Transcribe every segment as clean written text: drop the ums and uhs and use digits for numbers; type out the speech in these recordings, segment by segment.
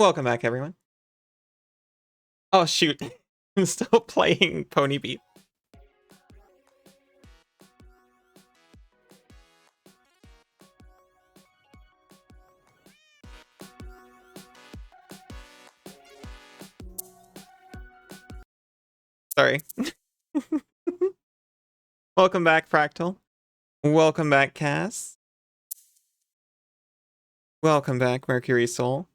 Welcome back, everyone. Oh, shoot. I'm still playing Pony Beat. Sorry. Welcome back, Fractal. Welcome back, Cass. Welcome back, Mercury Soul.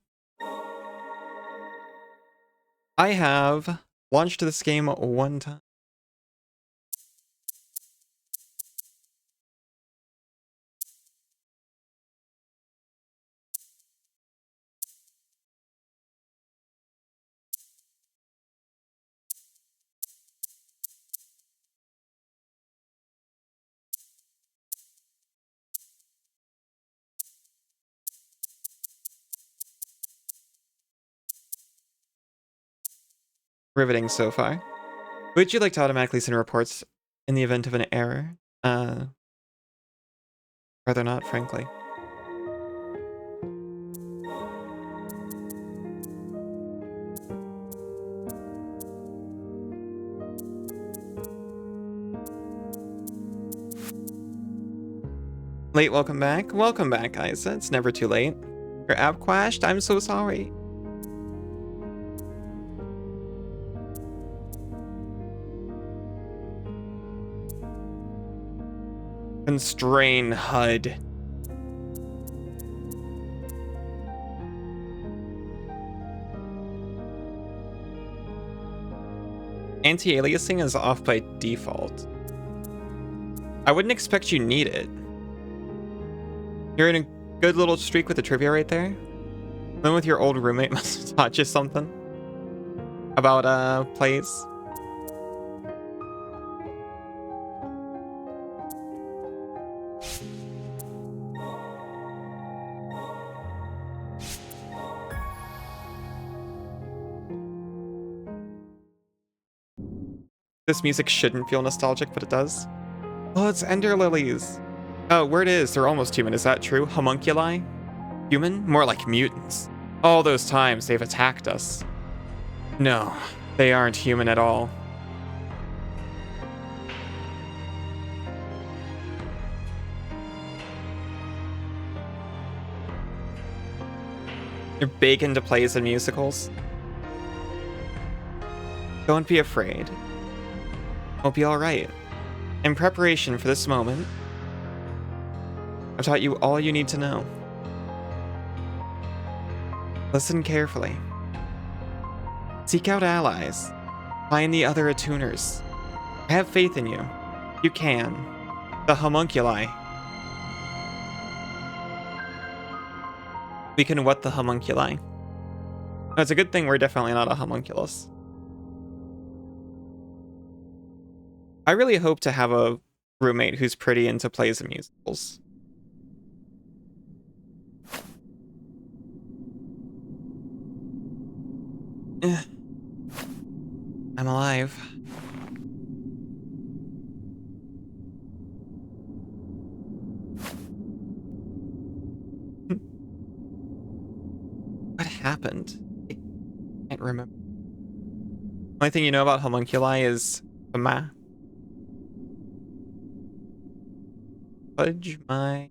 I have launched this game one time. Riveting so far. Would you like to automatically send reports in the event of an error? Rather not, frankly. Late, welcome back. Welcome back, Isa. It's never too late. Your app crashed? I'm so sorry. Constrain HUD. Anti-aliasing is off by default. I wouldn't expect you need it. You're in a good little streak with the trivia right there. Then with your old roommate must have taught you something about plays. This music shouldn't feel nostalgic, but it does. Oh, it's Ender Lilies. Oh, word is, they're almost human. Is that true? Homunculi? Human? More like mutants. All those times they've attacked us. No, they aren't human at all. You're big into plays and musicals. Don't be afraid. It'll be alright. In preparation for this moment, I've taught you all you need to know. Listen carefully. Seek out allies. Find the other attuners. I have faith in you. You can. The homunculi. We can what the homunculi? No, it's a good thing we're definitely not a homunculus. I really hope to have a roommate who's pretty into plays and musicals. I'm alive. What happened? I can't remember. The only thing you know about homunculi is ma. Fudge my...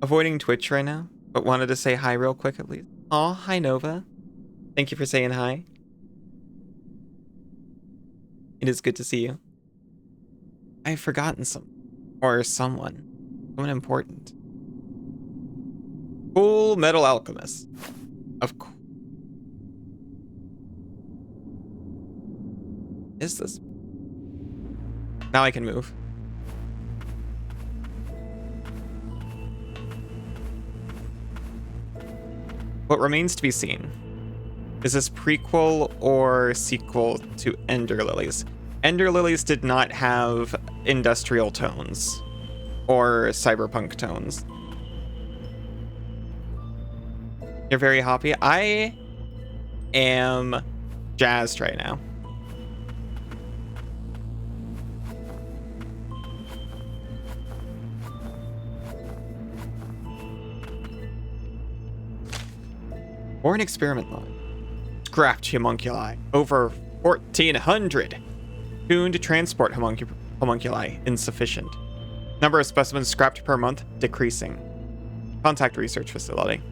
Avoiding Twitch right now, but wanted to say hi real quick at least. Aw, hi Nova. Thank you for saying hi. It is good to see you. I've forgotten something. Or someone. Someone important. Full Metal Alchemist. Of course. Is this? Now I can move. What remains to be seen. Is this prequel or sequel to Ender Lilies? Ender Lilies did not have industrial tones or cyberpunk tones. You're very happy. I am jazzed right now. Or an experiment log. Scrapped homunculi. Over 1,400. Tuned to transport homunculi. Insufficient. Number of specimens scrapped per month decreasing. Contact research facility.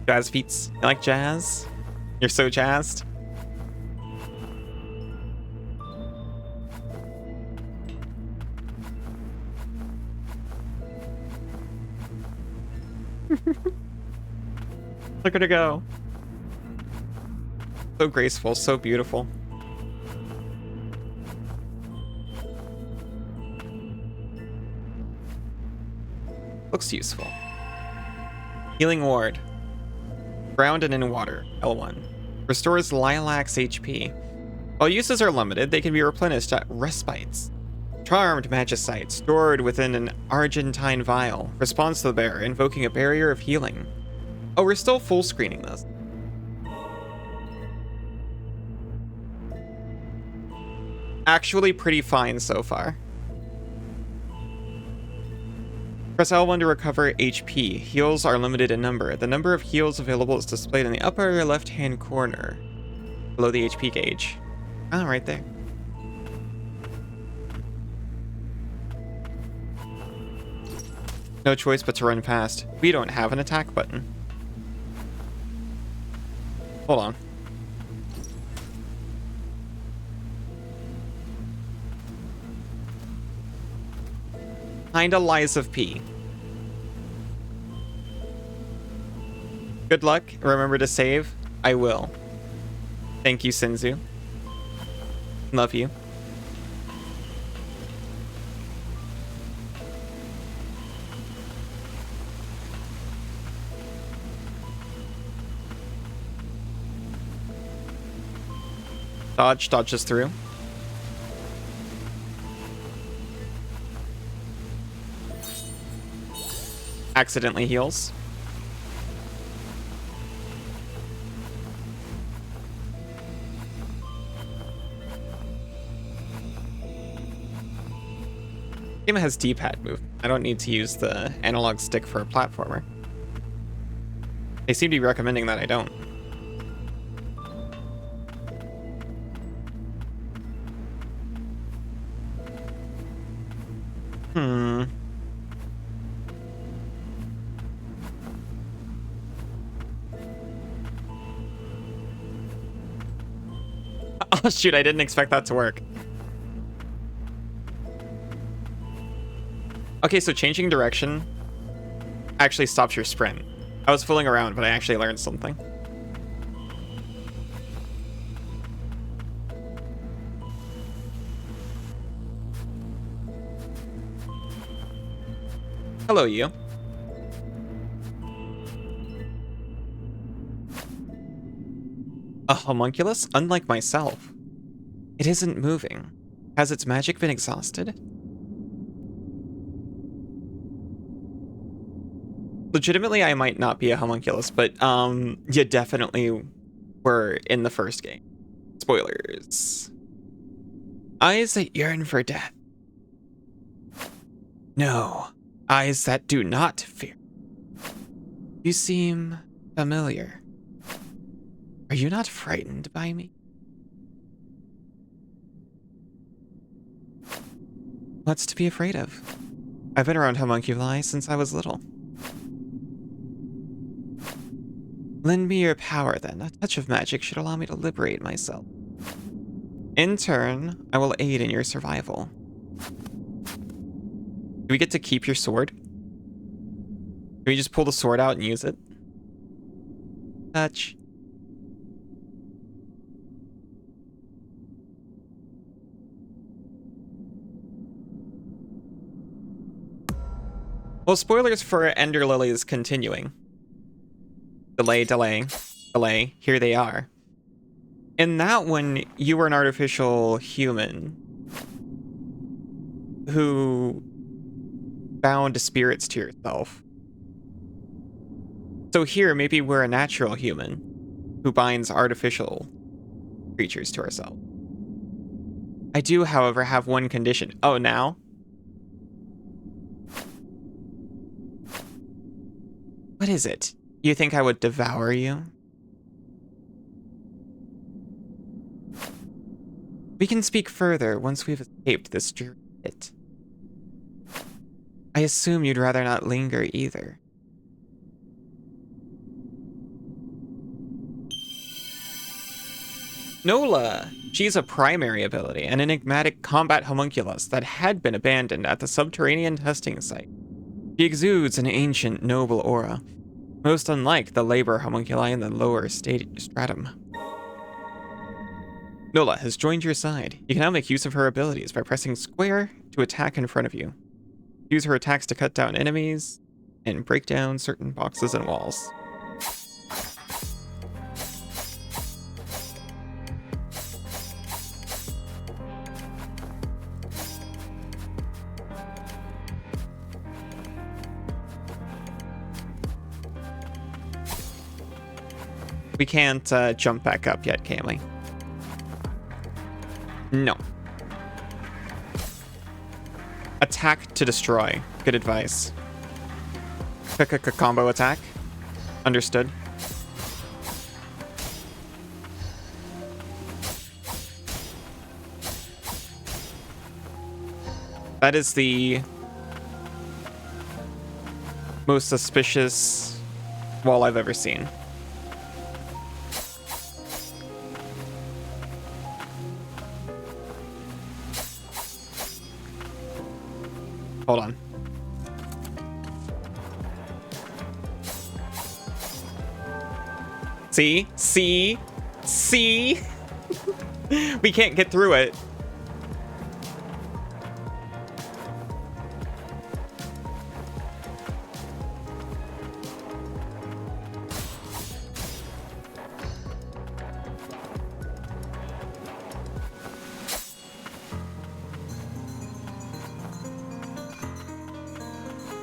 Jazz feats. You like jazz? You're so jazzed. Look at her go. So graceful, so beautiful. Looks useful. Healing ward. Ground and in water, L1. Restores Lilac's HP. While uses are limited, they can be replenished at respites. Charmed magicite, stored within an Argentine vial. Responds to the bearer, invoking a barrier of healing. Oh, we're still full screening this. Actually pretty fine so far. Press L1 to recover HP. Heals are limited in number. The number of heals available is displayed in the upper left-hand corner, below the HP gauge. Oh, right there. No choice but to run fast. We don't have an attack button. Hold on. Kinda lies of P. Good luck. Remember to save. I will. Thank you, Senzu. Love you. Dodges through. Accidentally heals. Game has D-pad move. I don't need to use the analog stick for a platformer. They seem to be recommending that I don't. Oh shoot, I didn't expect that to work. Okay, so changing direction actually stops your sprint. I was fooling around, but I actually learned something. Hello, you. A homunculus? Unlike myself. It isn't moving. Has its magic been exhausted? Legitimately, I might not be a homunculus, but you definitely were in the first game. Spoilers. Eyes that yearn for death. No. Eyes that do not fear. You seem familiar. Are you not frightened by me? What's to be afraid of? I've been around homunculi since I was little. Lend me your power, then. A touch of magic should allow me to liberate myself. In turn, I will aid in your survival. Do we get to keep your sword? Can we just pull the sword out and use it? Touch. Well, spoilers for Ender Lilies continuing. Delay. Here they are. In that one, you were an artificial human who bound spirits to yourself. So here, maybe we're a natural human who binds artificial creatures to ourselves. I do, however, have one condition. Oh, now? What is it? You think I would devour you? We can speak further once we've escaped this dreary pit. I assume you'd rather not linger either. Nola! She's a primary ability, an enigmatic combat homunculus that had been abandoned at the subterranean testing site. She exudes an ancient, noble aura, most unlike the labor homunculi in the lower stratum. Nola has joined your side. You can now make use of her abilities by pressing square to attack in front of you. Use her attacks to cut down enemies and break down certain boxes and walls. We can't jump back up yet, can we? No. Attack to destroy. Good advice. Combo attack. Understood. That is the most suspicious wall I've ever seen. Hold on. See? See? See? We can't get through it.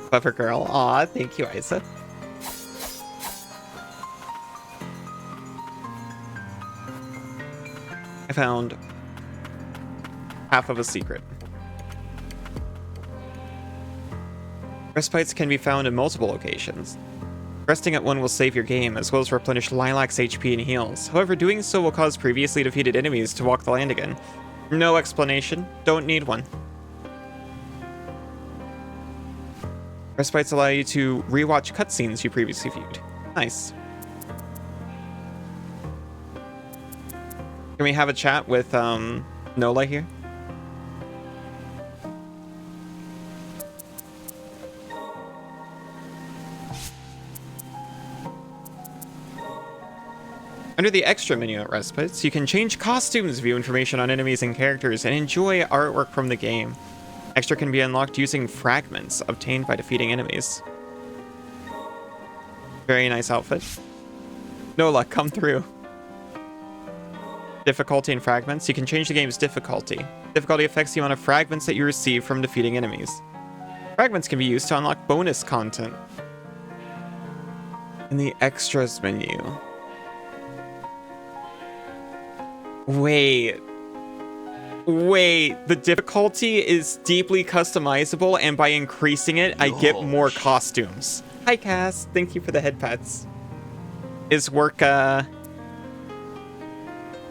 Clever girl. Aw, thank you, Isa. I found half of a secret. Respites can be found in multiple locations. Resting at one will save your game, as well as replenish Lilac's HP and heals. However, doing so will cause previously defeated enemies to walk the land again. No explanation. Don't need one. Respites allow you to rewatch cutscenes you previously viewed. Nice. Can we have a chat with Nola here? Under the extra menu at Respites, you can change costumes, view information on enemies and characters, and enjoy artwork from the game. Extra can be unlocked using fragments obtained by defeating enemies. Very nice outfit. Nola, come through. Difficulty and fragments. You can change the game's difficulty. Difficulty affects the amount of fragments that you receive from defeating enemies. Fragments can be used to unlock bonus content. In the extras menu. Wait, the difficulty is deeply customizable, and by increasing it, I get more costumes. Hi, Cass. Thank you for the head pats. Is work,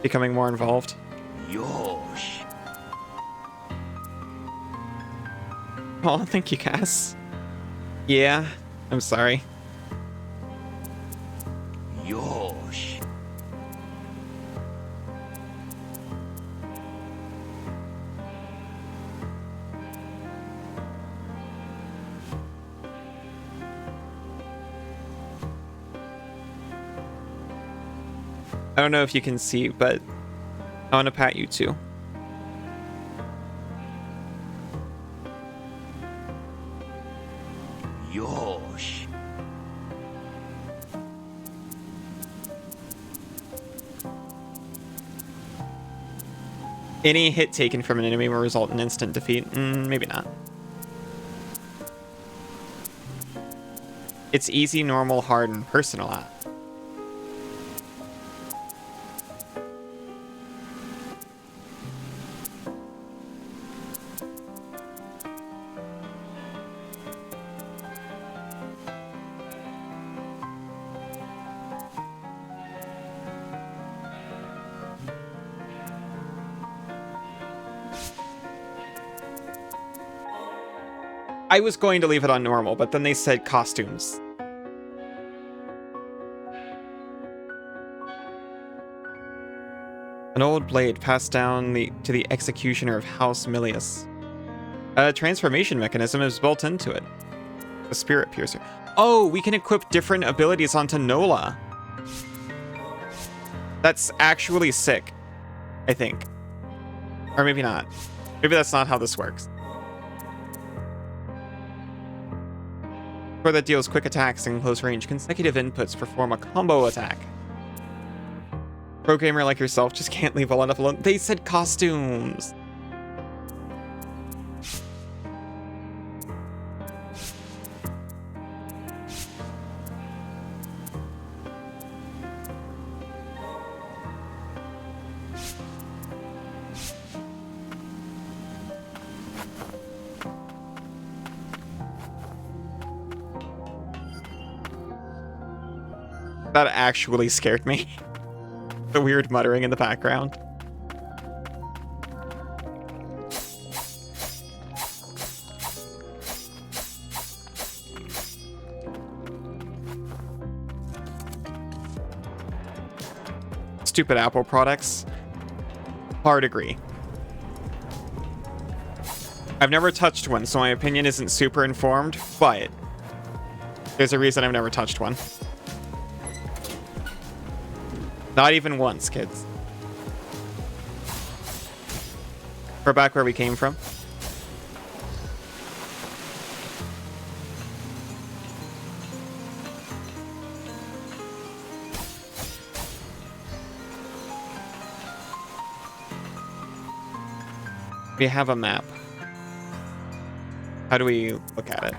becoming more involved? Yosh. Oh, thank you, Cass. Yeah, I'm sorry. Yosh. I don't know if you can see, but I want to pat you too. Yosh. Any hit taken from an enemy will result in instant defeat. Maybe not. It's easy, normal, hard, and personal at. I was going to leave it on normal, but then they said costumes. An old blade passed down to the executioner of House Milius. A transformation mechanism is built into it. A spirit piercer. Oh, we can equip different abilities onto Nola. That's actually sick, I think. Or maybe not. Maybe that's not how this works. For that deals quick attacks in close range, consecutive inputs perform a combo attack. Pro gamer like yourself just can't leave well enough alone. They said costumes. That actually scared me. The weird muttering in the background. Stupid Apple products. Hard agree. I've never touched one, so my opinion isn't super informed, but there's a reason I've never touched one. Not even once, kids. We're back where we came from. We have a map. How do we look at it?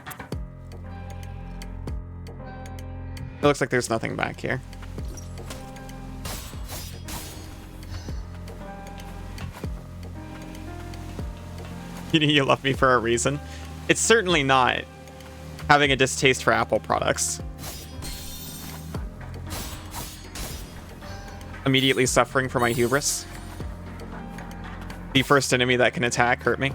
It looks like there's nothing back here. You love me for a reason. It's certainly not having a distaste for Apple products. Immediately suffering from my hubris. The first enemy that can attack hurt me.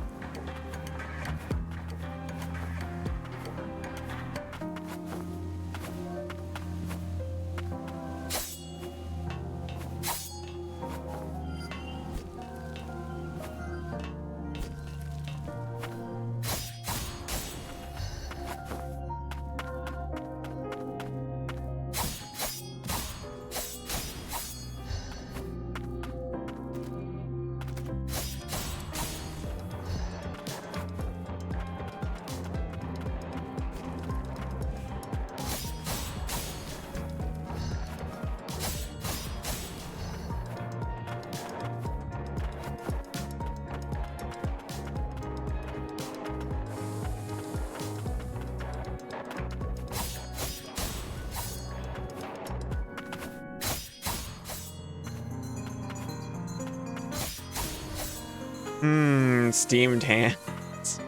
Steamed hands.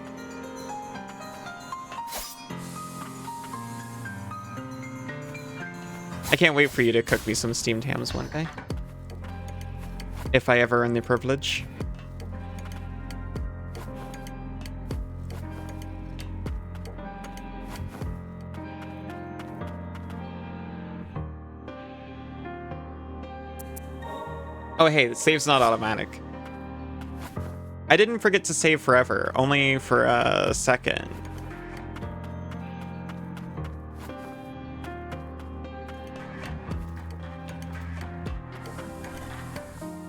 I can't wait for you to cook me some steamed hams one day. If I ever earn the privilege. Oh hey, the save's not automatic. I didn't forget to save forever, only for a second.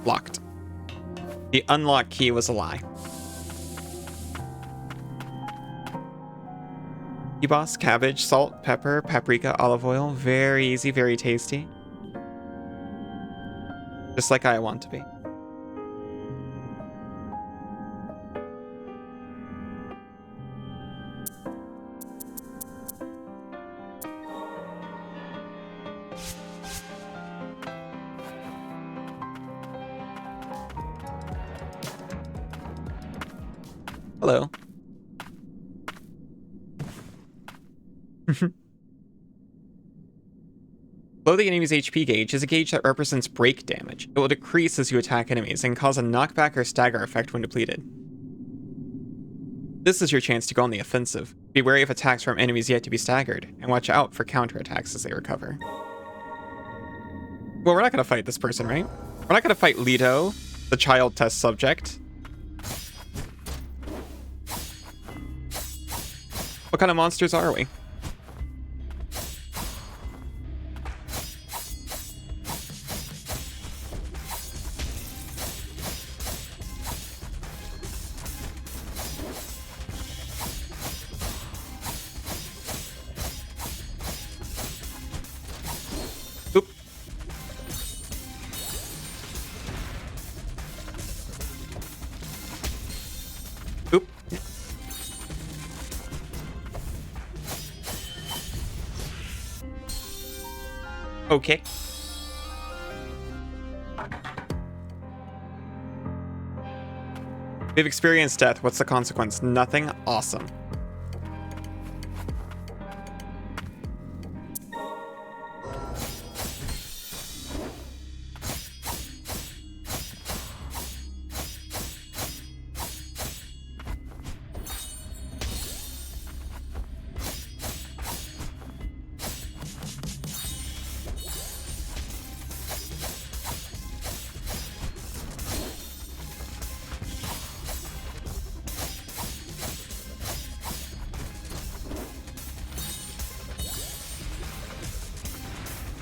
Locked. The unlock key was a lie. Boss, cabbage, salt, pepper, paprika, olive oil. Very easy, very tasty. Just like I want to be. Hello. Below the enemy's HP gauge is a gauge that represents break damage. It will decrease as you attack enemies and cause a knockback or stagger effect when depleted. This is your chance to go on the offensive. Be wary of attacks from enemies yet to be staggered, and watch out for counterattacks as they recover. Well, we're not going to fight this person, right? We're not going to fight Leto, the child test subject. What kind of monsters are we? Oop. Oop. Okay. We've experienced death. What's the consequence? Nothing. Awesome.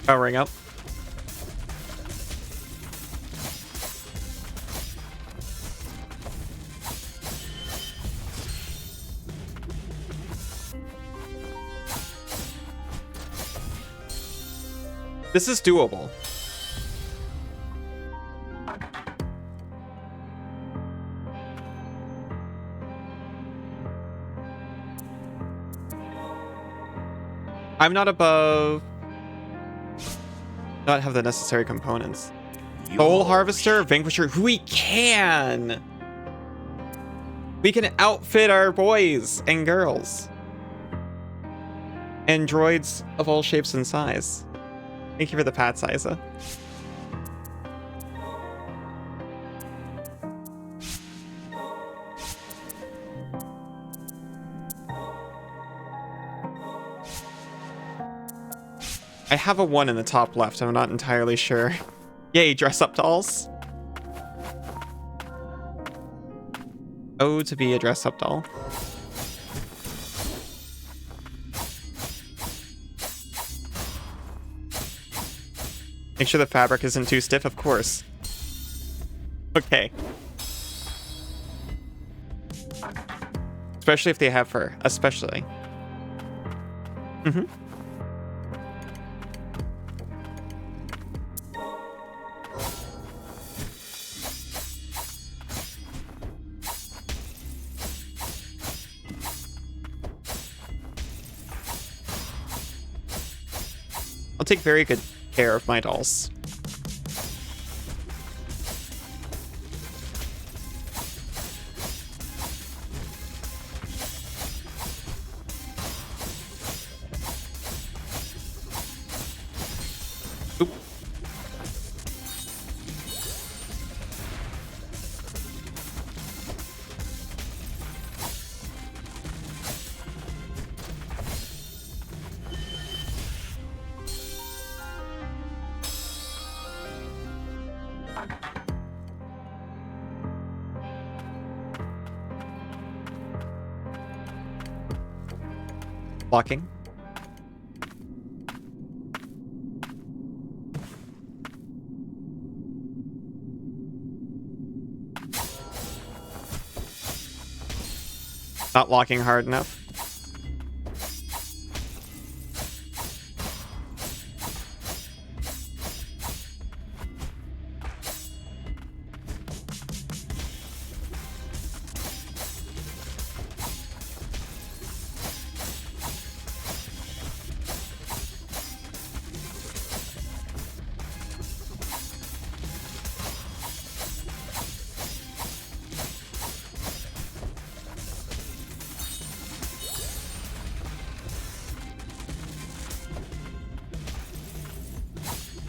Powering up. This is doable. I'm not above... not have the necessary components. Soul Harvester, Vanquisher, we can! We can outfit our boys and girls. And droids of all shapes and size. Thank you for the pats, Isa. I have a 1 in the top left. I'm not entirely sure. Yay, dress up dolls. Oh, to be a dress up doll. Make sure the fabric isn't too stiff, of course. Okay. Especially if they have fur. Especially. Mm-hmm. I'll take very good care of my dolls. Oop. Blocking. Not locking hard enough.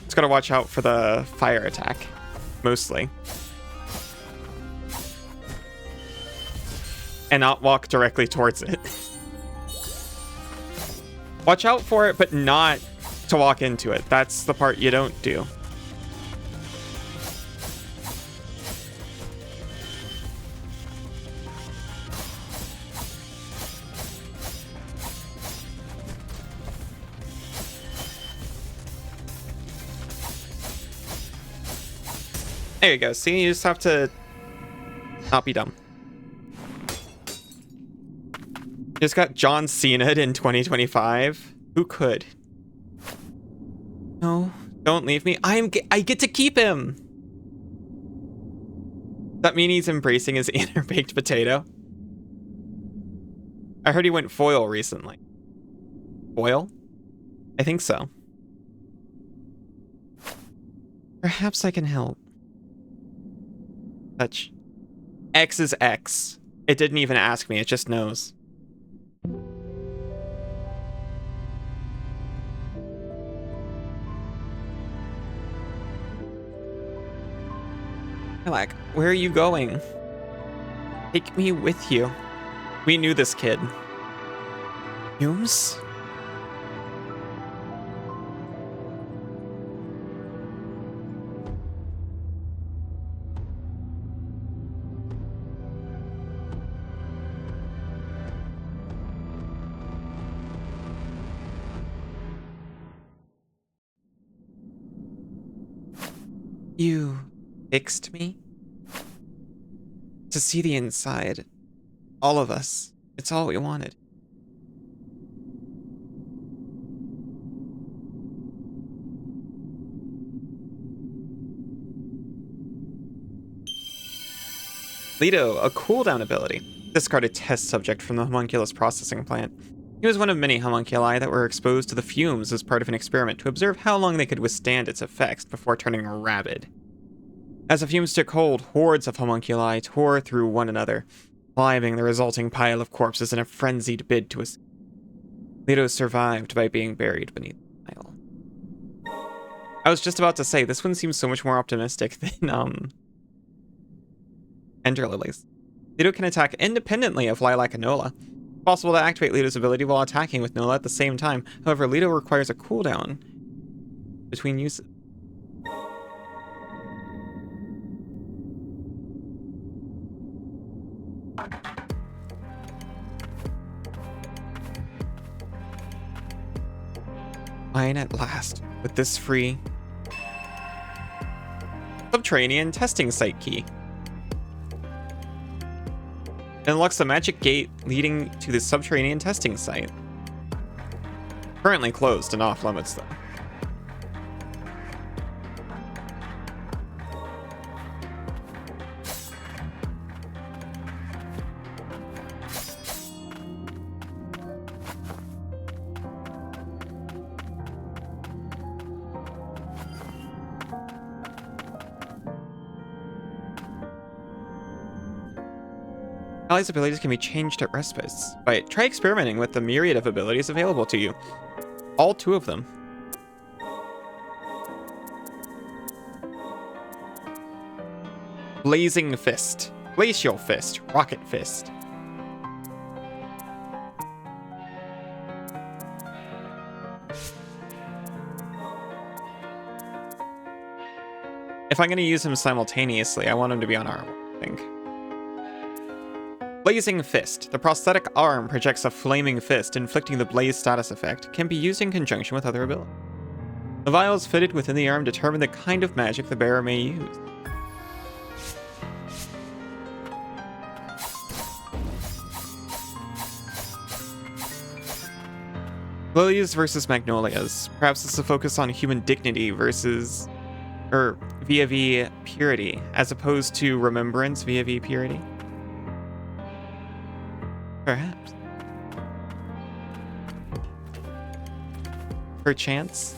Just gotta watch out for the fire attack, mostly. and not walk directly towards it. Watch out for it, but not to walk into it. That's the part you don't do. There you go. See, you just have to not be dumb. Just got John Cena in 2025. Who could? No, don't leave me. I get to keep him. Does that mean he's embracing his inner baked potato? I heard he went foil recently. Foil? I think so. Perhaps I can help. Touch. X is X. It didn't even ask me, it just knows. Like, where are you going? Take me with you. We knew this kid. Fumes? You fixed me? To see the inside. All of us. It's all we wanted. Leto, a cooldown ability. Discard a test subject from the homunculus processing plant. He was one of many homunculi that were exposed to the fumes as part of an experiment to observe how long they could withstand its effects before turning rabid. As the fumes took hold, hordes of homunculi tore through one another, climbing the resulting pile of corpses in a frenzied bid to escape. Leto survived by being buried beneath the pile. I was just about to say, this one seems so much more optimistic than, Ender Lilies. Leto can attack independently of Lilac and Nola. It's possible to activate Leto's ability while attacking with Nola at the same time. However, Leto requires a cooldown between uses. Fine at last. With this free Subterranean testing site key. It unlocks the magic gate leading to the subterranean testing site. Currently closed and off limits though. Ally's abilities can be changed at respites. Try experimenting with the myriad of abilities available to you. All 2 of them. Blazing Fist. Glacial Fist. Rocket Fist. If I'm going to use him simultaneously, I want him to be on arm, I think. Blazing Fist. The prosthetic arm projects a flaming fist, inflicting the blaze status effect, can be used in conjunction with other abilities. The vials fitted within the arm determine the kind of magic the bearer may use. Lilies versus Magnolias. Perhaps it's a focus on human dignity versus... via purity, as opposed to remembrance via purity. Perhaps. Perchance.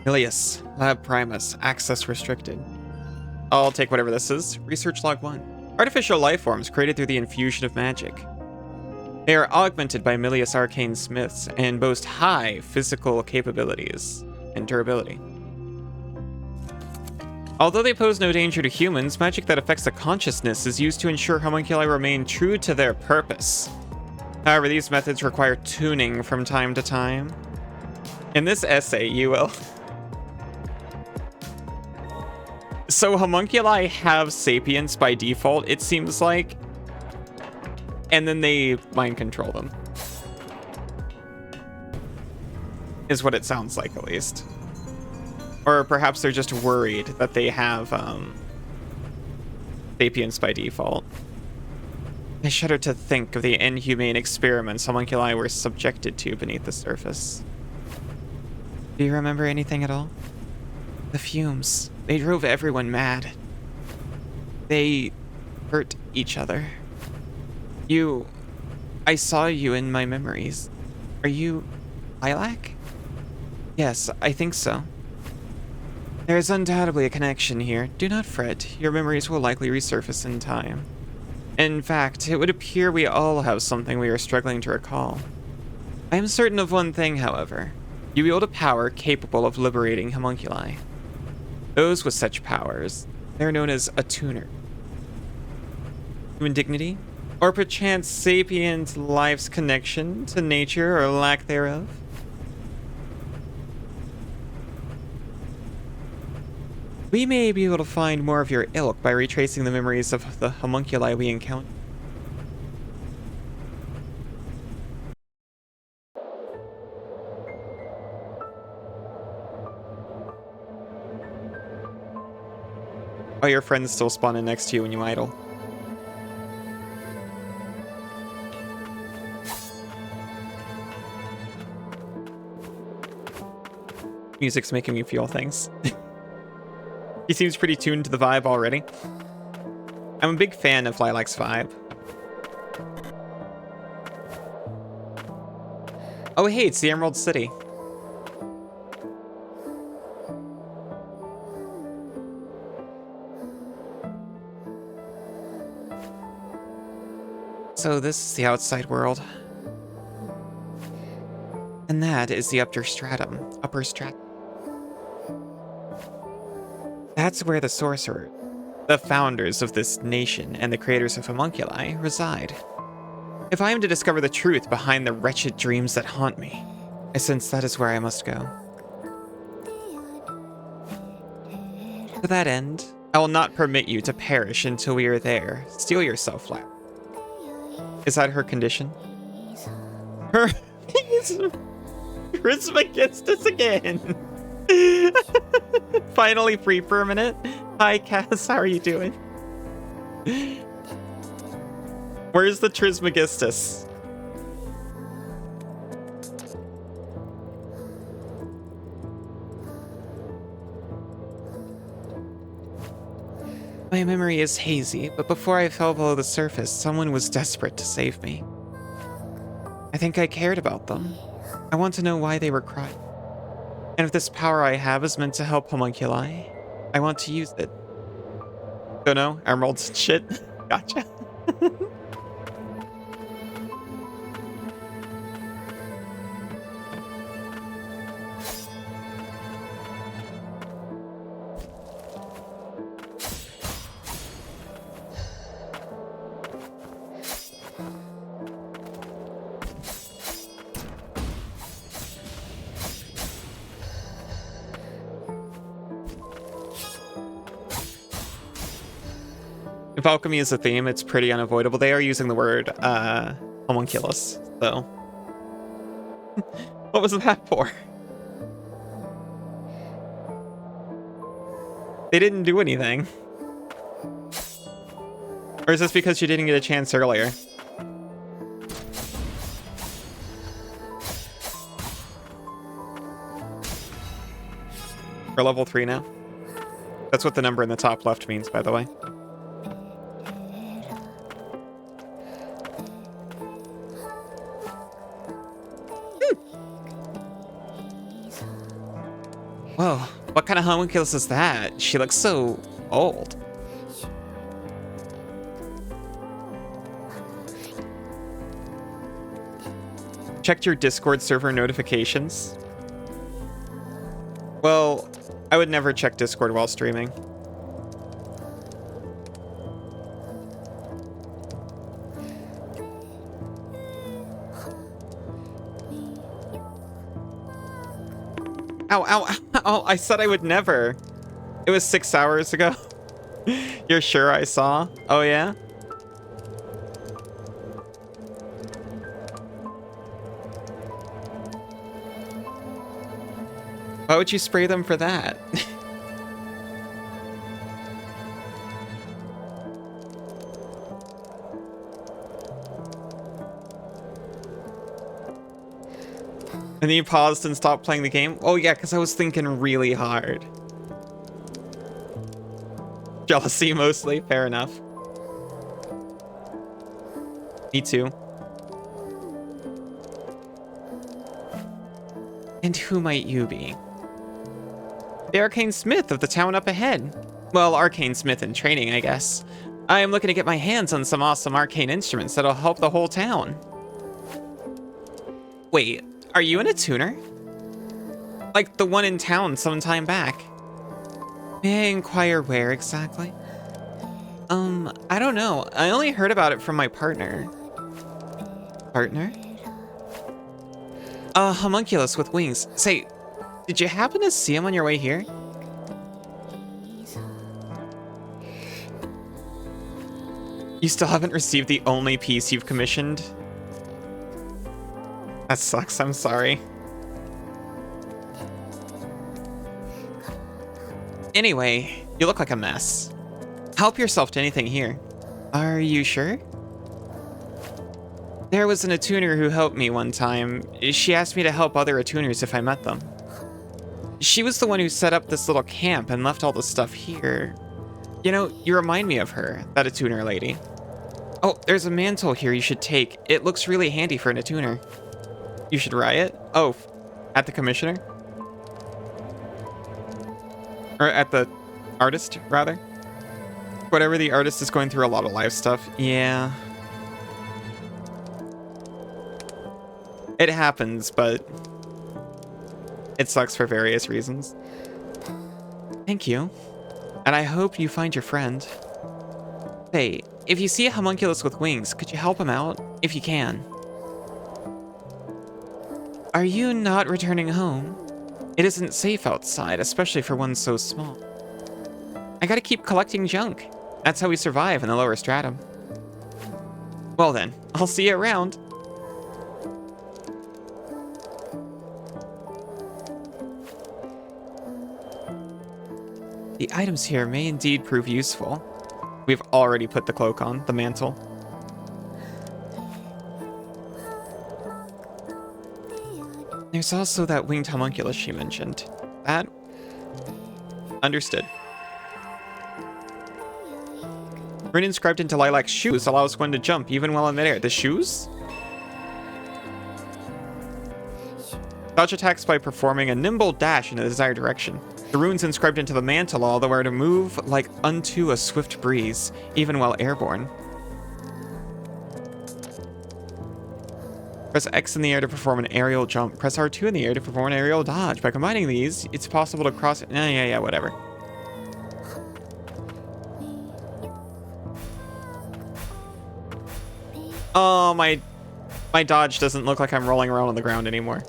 Ilias, Lab Primus, access restricted. I'll take whatever this is. Research log 1. Artificial life forms created through the infusion of magic. They are augmented by Milius arcane smiths and boast high physical capabilities and durability. Although they pose no danger to humans, magic that affects the consciousness is used to ensure homunculi remain true to their purpose. However, these methods require tuning from time to time. In this essay, you will... So homunculi have sapience by default, it seems like. And then they mind control them. Is what it sounds like, at least. Or perhaps they're just worried that they have sapience by default. I shudder to think of the inhumane experiments homunculi were subjected to beneath the surface. Do you remember anything at all? The fumes. They drove everyone mad. They hurt each other. I saw you in my memories. Are you Lilac? Yes, I think so. There is undoubtedly a connection here. Do not fret. Your memories will likely resurface in time. In fact, it would appear we all have something we are struggling to recall. I am certain of one thing, however. You wield a power capable of liberating homunculi. Those with such powers, they're known as a tuner. Human dignity? Or perchance sapient life's connection to nature or lack thereof? We may be able to find more of your ilk by retracing the memories of the homunculi we encountered. Oh, your friends still spawn in next to you when you idle. Music's making me feel things. He seems pretty tuned to the vibe already. I'm a big fan of Lilac's vibe. Oh hey, it's the Emerald City. So this is the outside world. And that is the upper stratum. That's where the sorcerer, the founders of this nation and the creators of homunculi, reside. If I am to discover the truth behind the wretched dreams that haunt me, I sense that is where I must go. To that end, I will not permit you to perish until we are there. Steel yourself, lad. Is that her condition? Her charisma against us again. Finally free for a minute. Hi, Cass. How are you doing? Where's the Trismegistus? My memory is hazy, but before I fell below the surface, someone was desperate to save me. I think I cared about them. I want to know why they were crying. And if this power I have is meant to help homunculi, I want to use it. Don't know, emeralds and shit. Gotcha. If alchemy is a theme, it's pretty unavoidable. They are using the word homunculus, so. What was that for? They didn't do anything. Or is this because you didn't get a chance earlier? We're level 3 now. That's what the number in the top left means, by the way. Whoa, what kind of homunculus is that? She looks so old. Checked your Discord server notifications? Well, I would never check Discord while streaming. Ow, ow, ow, I said I would never. It was 6 hours ago. You're sure I saw? Oh, yeah? Why would you spray them for that? And then you paused and stopped playing the game? Oh yeah, because I was thinking really hard. Jealousy mostly, fair enough. Me too. And who might you be? The Arcane Smith of the town up ahead. Well, Arcane Smith in training, I guess. I am looking to get my hands on some awesome arcane instruments that'll help the whole town. Wait, are you in a tuner? Like the one in town some time back. May I inquire where exactly? I don't know. I only heard about it from my partner. Partner? A homunculus with wings. Say, did you happen to see him on your way here? You still haven't received the only piece you've commissioned? That sucks, I'm sorry. Anyway, you look like a mess. Help yourself to anything here. Are you sure? There was an attuner who helped me one time. She asked me to help other attuners if I met them. She was the one who set up this little camp and left all the stuff here. You know, you remind me of her, that attuner lady. Oh, there's a mantle here you should take. It looks really handy for an attuner. You should riot? Oh, at the commissioner? Or at the artist, rather? Whatever, the artist is going through a lot of live stuff. Yeah. It happens, but it sucks for various reasons. Thank you. And I hope you find your friend. Hey, if you see a homunculus with wings, could you help him out? If you can. Are you not returning home? It isn't safe outside, especially for one so small. I gotta keep collecting junk. That's how we survive in the lower stratum. Well then, I'll see you around. The items here may indeed prove useful. We've already put the cloak on, the mantle. There's also that winged homunculus she mentioned. That? Understood. Rune inscribed into Lilac's shoes allows one to jump even while in midair. The shoes? Dodge attacks by performing a nimble dash in the desired direction. The runes inscribed into the mantle allow the wearer to move like unto a swift breeze, even while airborne. Press X in the air to perform an aerial jump. Press R2 in the air to perform an aerial dodge. By combining these, it's possible to cross... Yeah, whatever. Oh, my dodge doesn't look like I'm rolling around on the ground anymore.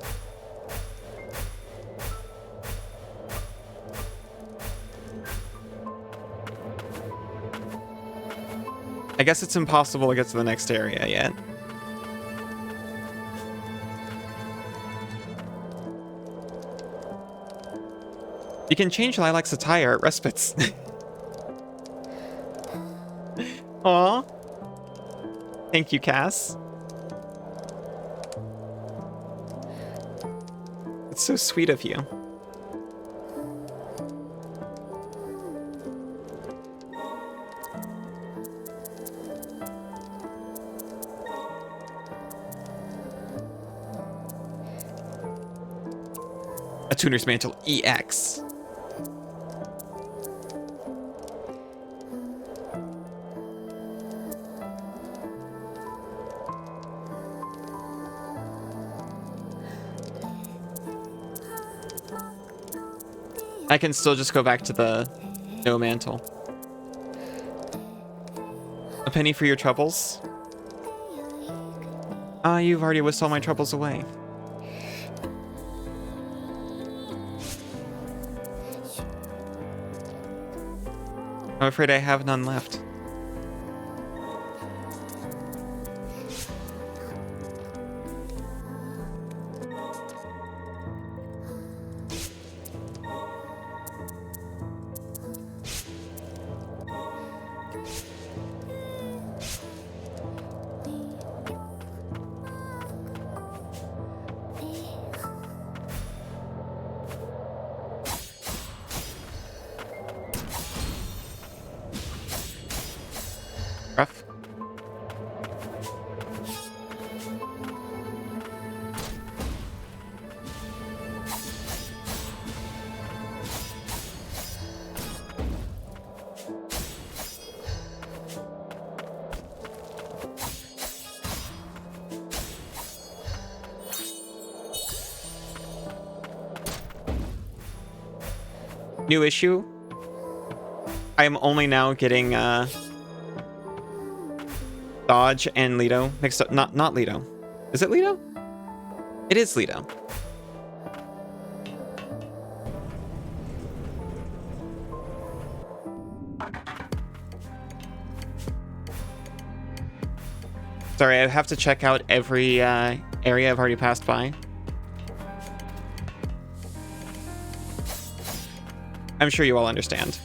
I guess it's impossible to get to the next area yet. You can change Lilac's attire at respites. Aw. Thank you, Cass. It's so sweet of you. Tuner's Mantle EX. I can still just go back to the no mantle. A penny for your troubles? Ah, you've already whisked all my troubles away. I'm afraid I have none left. Rough. New issue. I am only now getting Dodge and Lido mixed up. Not Lido. Is it Lido? It is Lido. Sorry, I have to check out every area I've already passed by. I'm sure you all understand.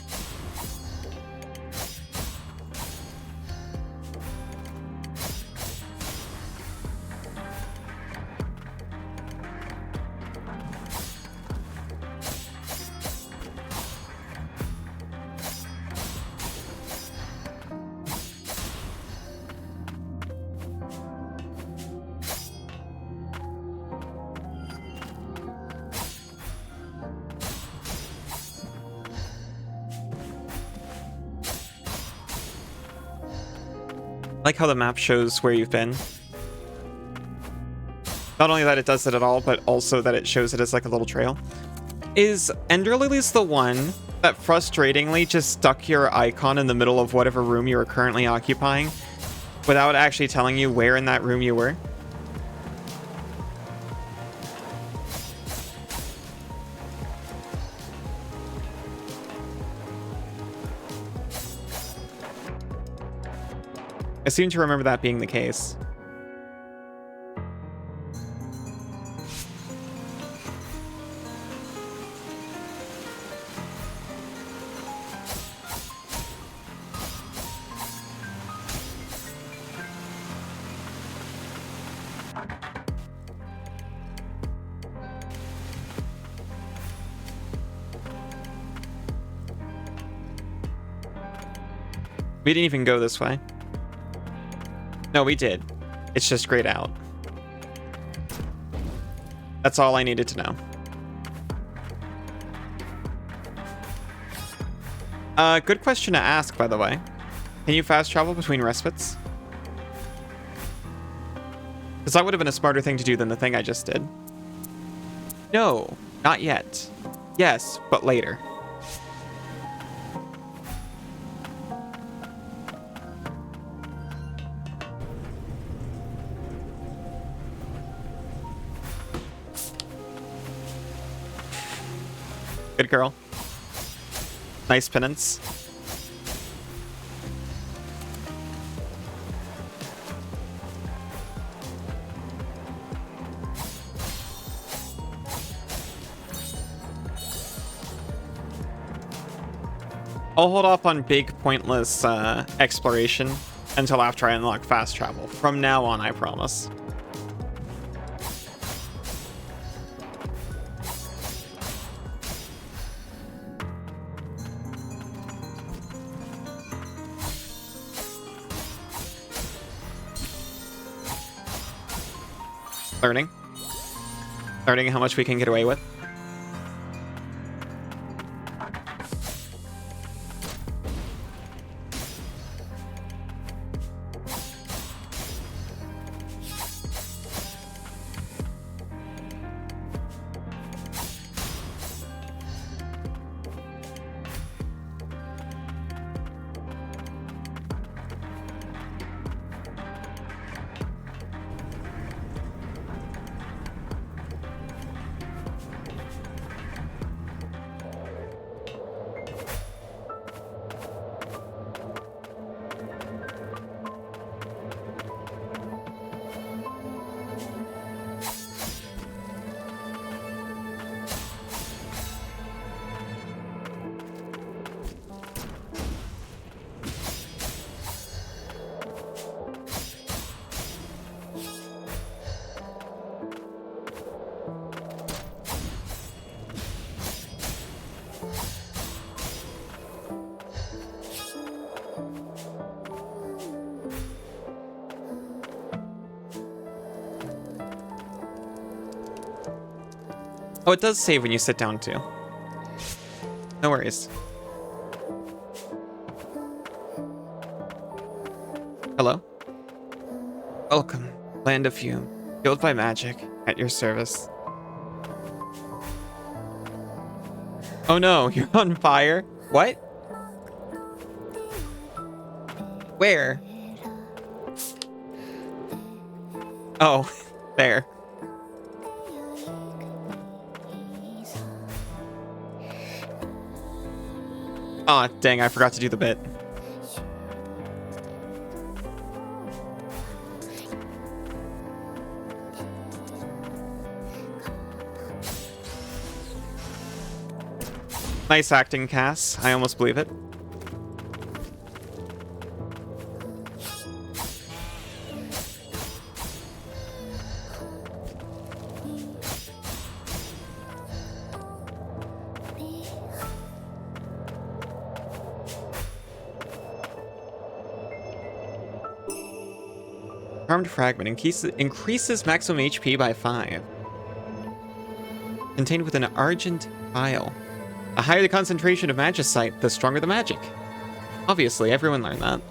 I like how the map shows where you've been. Not only that it does it at all, but also that it shows it as like a little trail. Is Ender Lilies the one that frustratingly just stuck your icon in the middle of whatever room you were currently occupying without actually telling you where in that room you were? I seem to remember that being the case. We didn't even go this way. No, we did. It's just grayed out. That's all I needed to know. Good question to ask, by the way. Can you fast travel between respites? Because that would have been a smarter thing to do than the thing I just did. No, not yet. Yes, but later. Good girl. Nice penance. I'll hold off on big, pointless exploration until after I unlock fast travel. From now on, I promise. Learning how much we can get away with. Oh, it does save when you sit down too. No worries. Hello? Welcome, land of Fume. Fueled by magic, at your service. Oh no, you're on fire? What? Where? Oh, there. Aw, dang, I forgot to do the bit. Nice acting, Cass. I almost believe it. Charmed Fragment increases maximum HP by 5. Contained within an Argent Vial. The higher the concentration of magicite, the stronger the magic. Obviously, everyone learned that.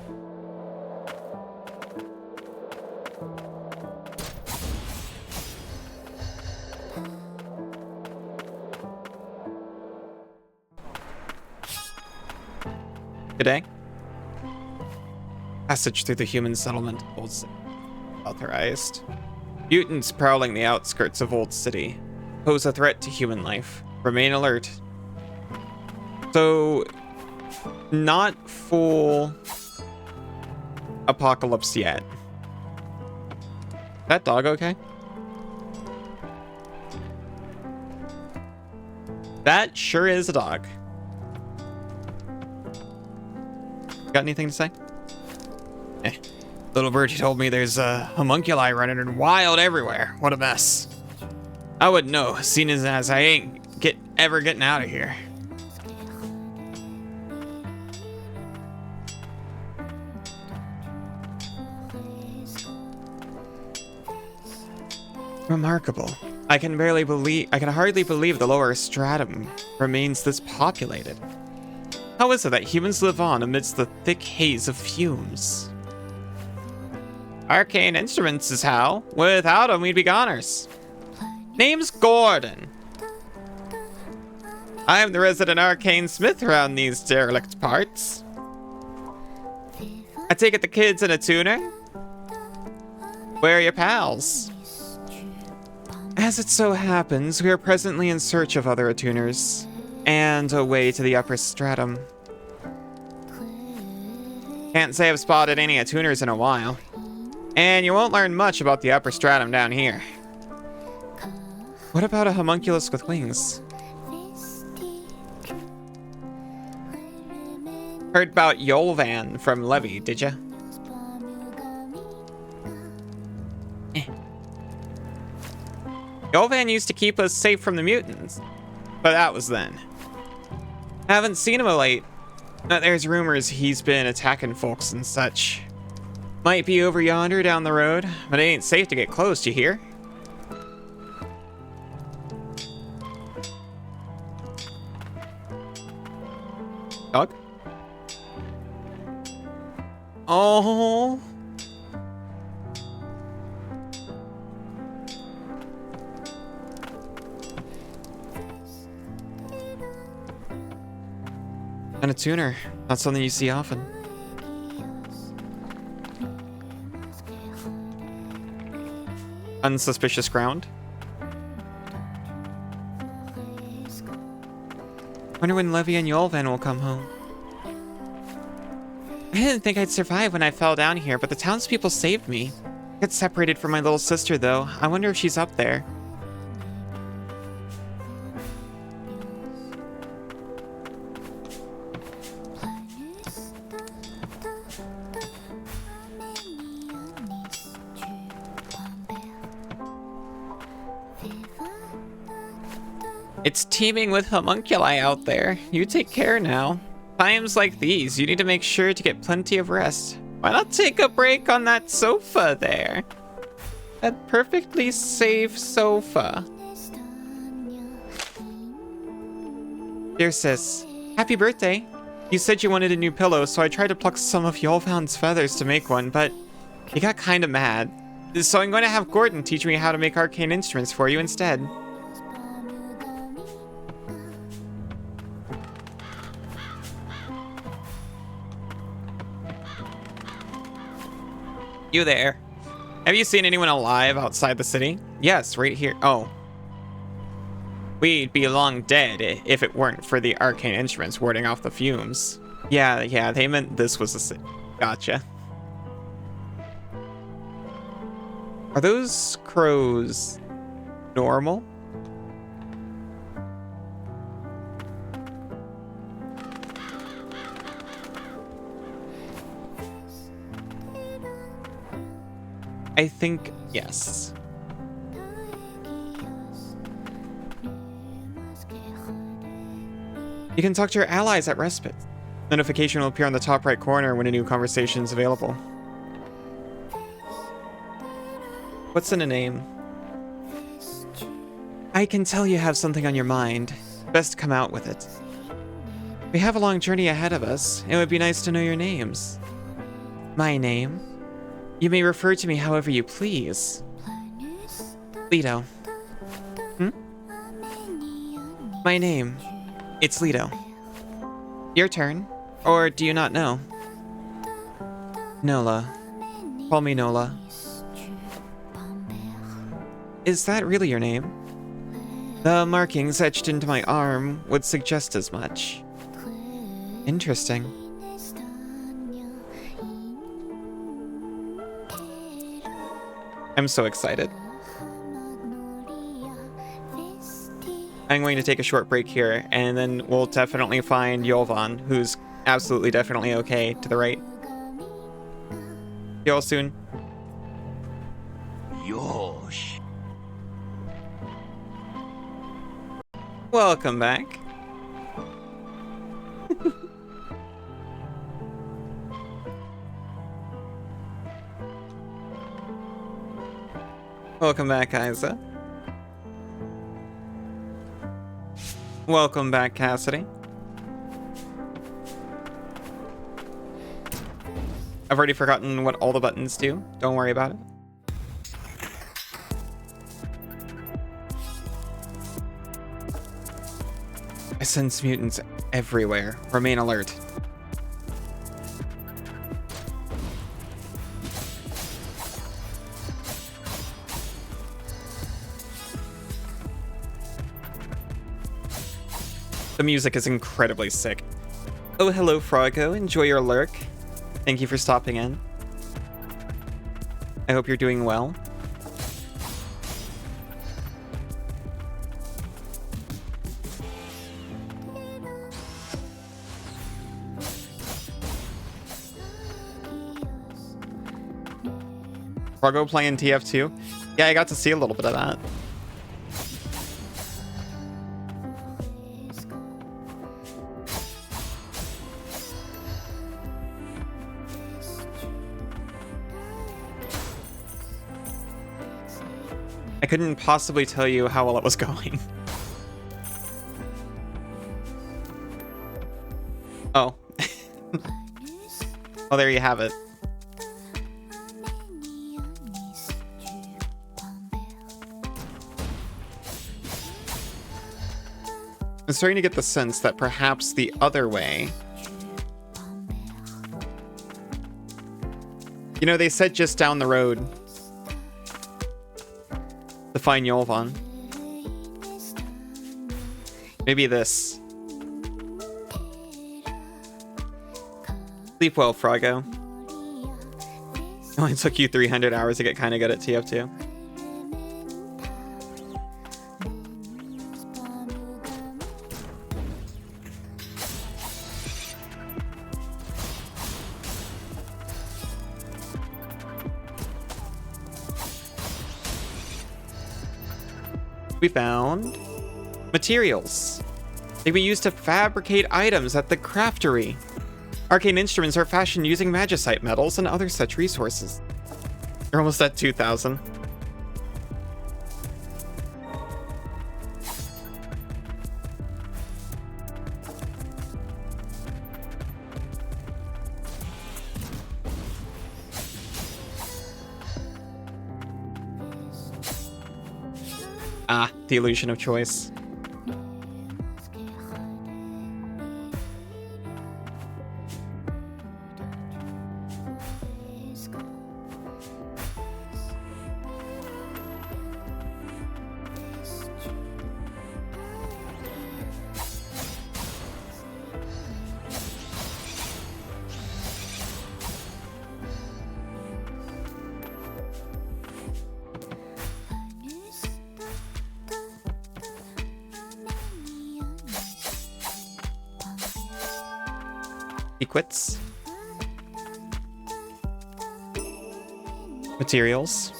Good day. Passage through the human settlement of Old City. Authorized. Mutants prowling the outskirts of Old City pose a threat to human life. Remain alert. So, not full apocalypse yet. That dog okay? That sure is a dog. Got anything to say? Eh. Little birdie told me there's a homunculi running wild everywhere. What a mess. I wouldn't know, seeing as I ain't ever getting out of here. Remarkable. I can hardly believe the lower stratum remains this populated. How is it that humans live on amidst the thick haze of fumes? Arcane instruments is how. Without them, we'd be goners. Name's Gordon. I'm the resident arcane smith around these derelict parts. I take it the kid's in a tuner? Where are your pals? As it so happens, we are presently in search of other attuners and a way to the upper stratum. Can't say I've spotted any attuners in a while. And you won't learn much about the upper stratum down here. What about a homunculus with wings? Heard about Yolvan from Levy, did ya? Yolvan used to keep us safe from the mutants, but that was then. Haven't seen him of late. There's rumors he's been attacking folks and such. Might be over yonder down the road, but it ain't safe to get close, you hear? Dog? Oh. And a tuner. Not something you see often. Unsuspicious ground. Wonder when Levy and Yolvan will come home. I didn't think I'd survive when I fell down here, but the townspeople saved me. I got separated from my little sister, though. I wonder if she's up there. It's teeming with homunculi out there. You take care now. Times like these, you need to make sure to get plenty of rest. Why not take a break on that sofa there? That perfectly safe sofa. Dear sis, happy birthday. You said you wanted a new pillow, so I tried to pluck some of Yolvan's feathers to make one, but he got kinda mad. So I'm going to have Gordon teach me how to make arcane instruments for you instead. You there. Have you seen anyone alive outside the city? Yes, right here. Oh. We'd be long dead if it weren't for the arcane instruments warding off the fumes. Yeah, they meant this was a city. Gotcha. Are those crows normal? I think yes. You can talk to your allies at Respite. Notification will appear on the top right corner when a new conversation is available. What's in a name? I can tell you have something on your mind. Best come out with it. We have a long journey ahead of us. It would be nice to know your names. My name? You may refer to me however you please. Lido. My name. It's Lido. Your turn. Or do you not know? Nola. Call me Nola. Is that really your name? The markings etched into my arm would suggest as much. Interesting. I'm so excited. I'm going to take a short break here, and then we'll definitely find Yolvan, who's absolutely definitely okay to the right. See you all soon. Yosh. Welcome back. Welcome back, Isa. Welcome back, Cassidy. I've already forgotten what all the buttons do. Don't worry about it. I sense mutants everywhere. Remain alert. The music is incredibly sick. Oh, hello, Froggo. Enjoy your lurk. Thank you for stopping in. I hope you're doing well. Froggo playing TF2? Yeah, I got to see a little bit of that. I couldn't possibly tell you how well it was going. Oh. Well, there you have it. I'm starting to get the sense that perhaps the other way... You know, they said just down the road to find Yolvan. Maybe this. Sleep well, Froggo. It only took you 300 hours to get kind of good at TF2. We found materials. They can be used to fabricate items at the craftery. Arcane instruments are fashioned using magicite metals and other such resources. You're almost at 2,000. Ah, the illusion of choice. He quits. Materials.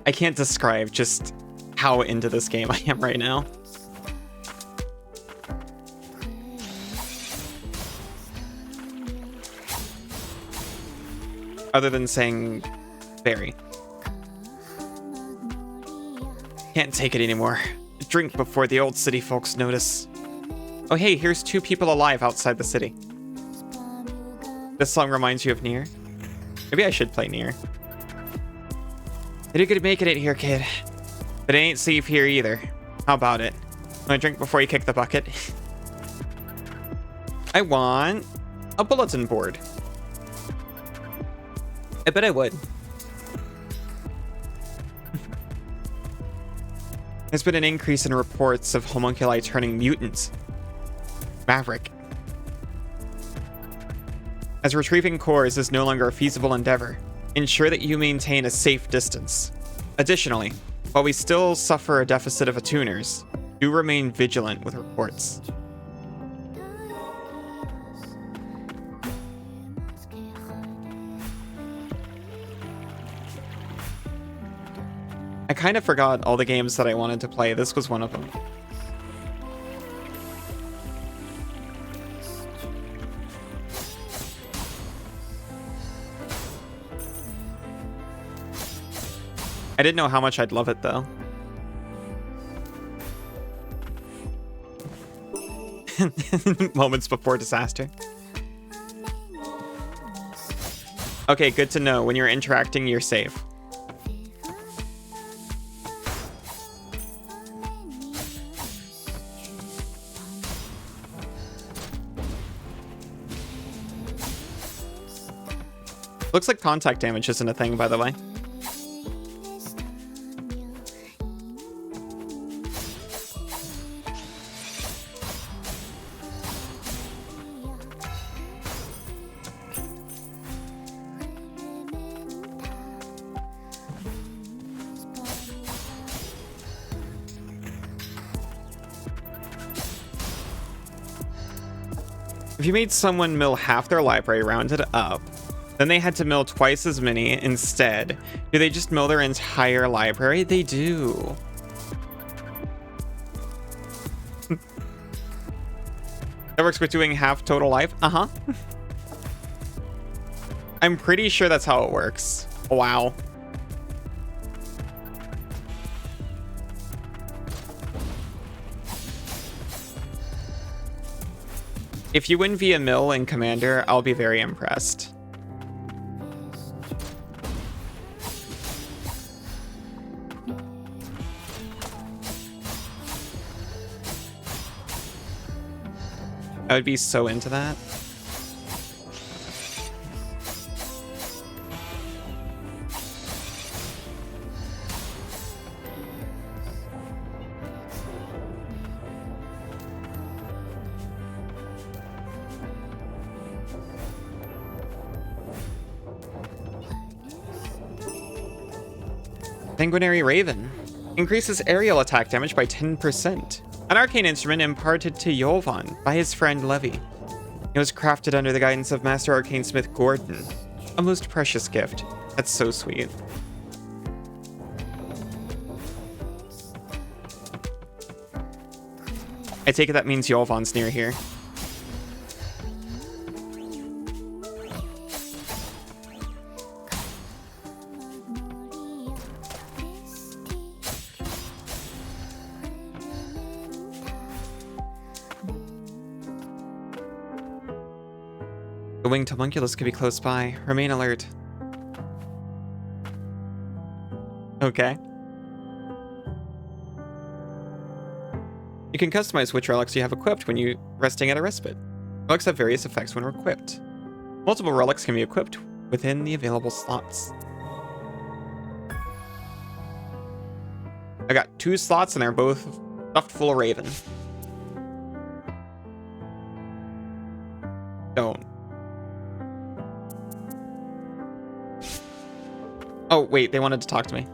I can't describe just how into this game I am right now. Other than saying very. Can't take it anymore. Drink before the old city folks notice. Oh hey, here's 2 people alive outside the city. This song reminds you of Nier? Maybe I should play Nier. You're good at making it here, kid. But it ain't safe here either. How about it? Wanna drink before you kick the bucket? I want a bulletin board. I bet I would. There's been an increase in reports of homunculi turning mutant. Maverick. As retrieving cores is no longer a feasible endeavor, ensure that you maintain a safe distance. Additionally, while we still suffer a deficit of attuners, do remain vigilant with reports. I kind of forgot all the games that I wanted to play. This was one of them. I didn't know how much I'd love it, though. Moments before disaster. Okay, good to know. When you're interacting, you're safe. Looks like contact damage isn't a thing, by the way. If you made someone mill half their library rounded up, then they had to mill twice as many instead. Do they just mill their entire library? They do. That works with doing half total life? Uh-huh. I'm pretty sure that's how it works. Wow. If you win via mill in Commander, I'll be very impressed. I would be so into that. Sanguinary Raven. Increases aerial attack damage by 10%. An arcane instrument imparted to Yolvan by his friend Levi. It was crafted under the guidance of Master Arcane Smith Gordon. A most precious gift. That's so sweet. I take it that means Yolvan's near here. The winged homunculus could be close by. Remain alert. Okay. You can customize which relics you have equipped when you're resting at a respite. Relics have various effects when equipped. Multiple relics can be equipped within the available slots. I got 2 slots and they're both stuffed full of Raven. Don't. Oh, wait, they wanted to talk to me.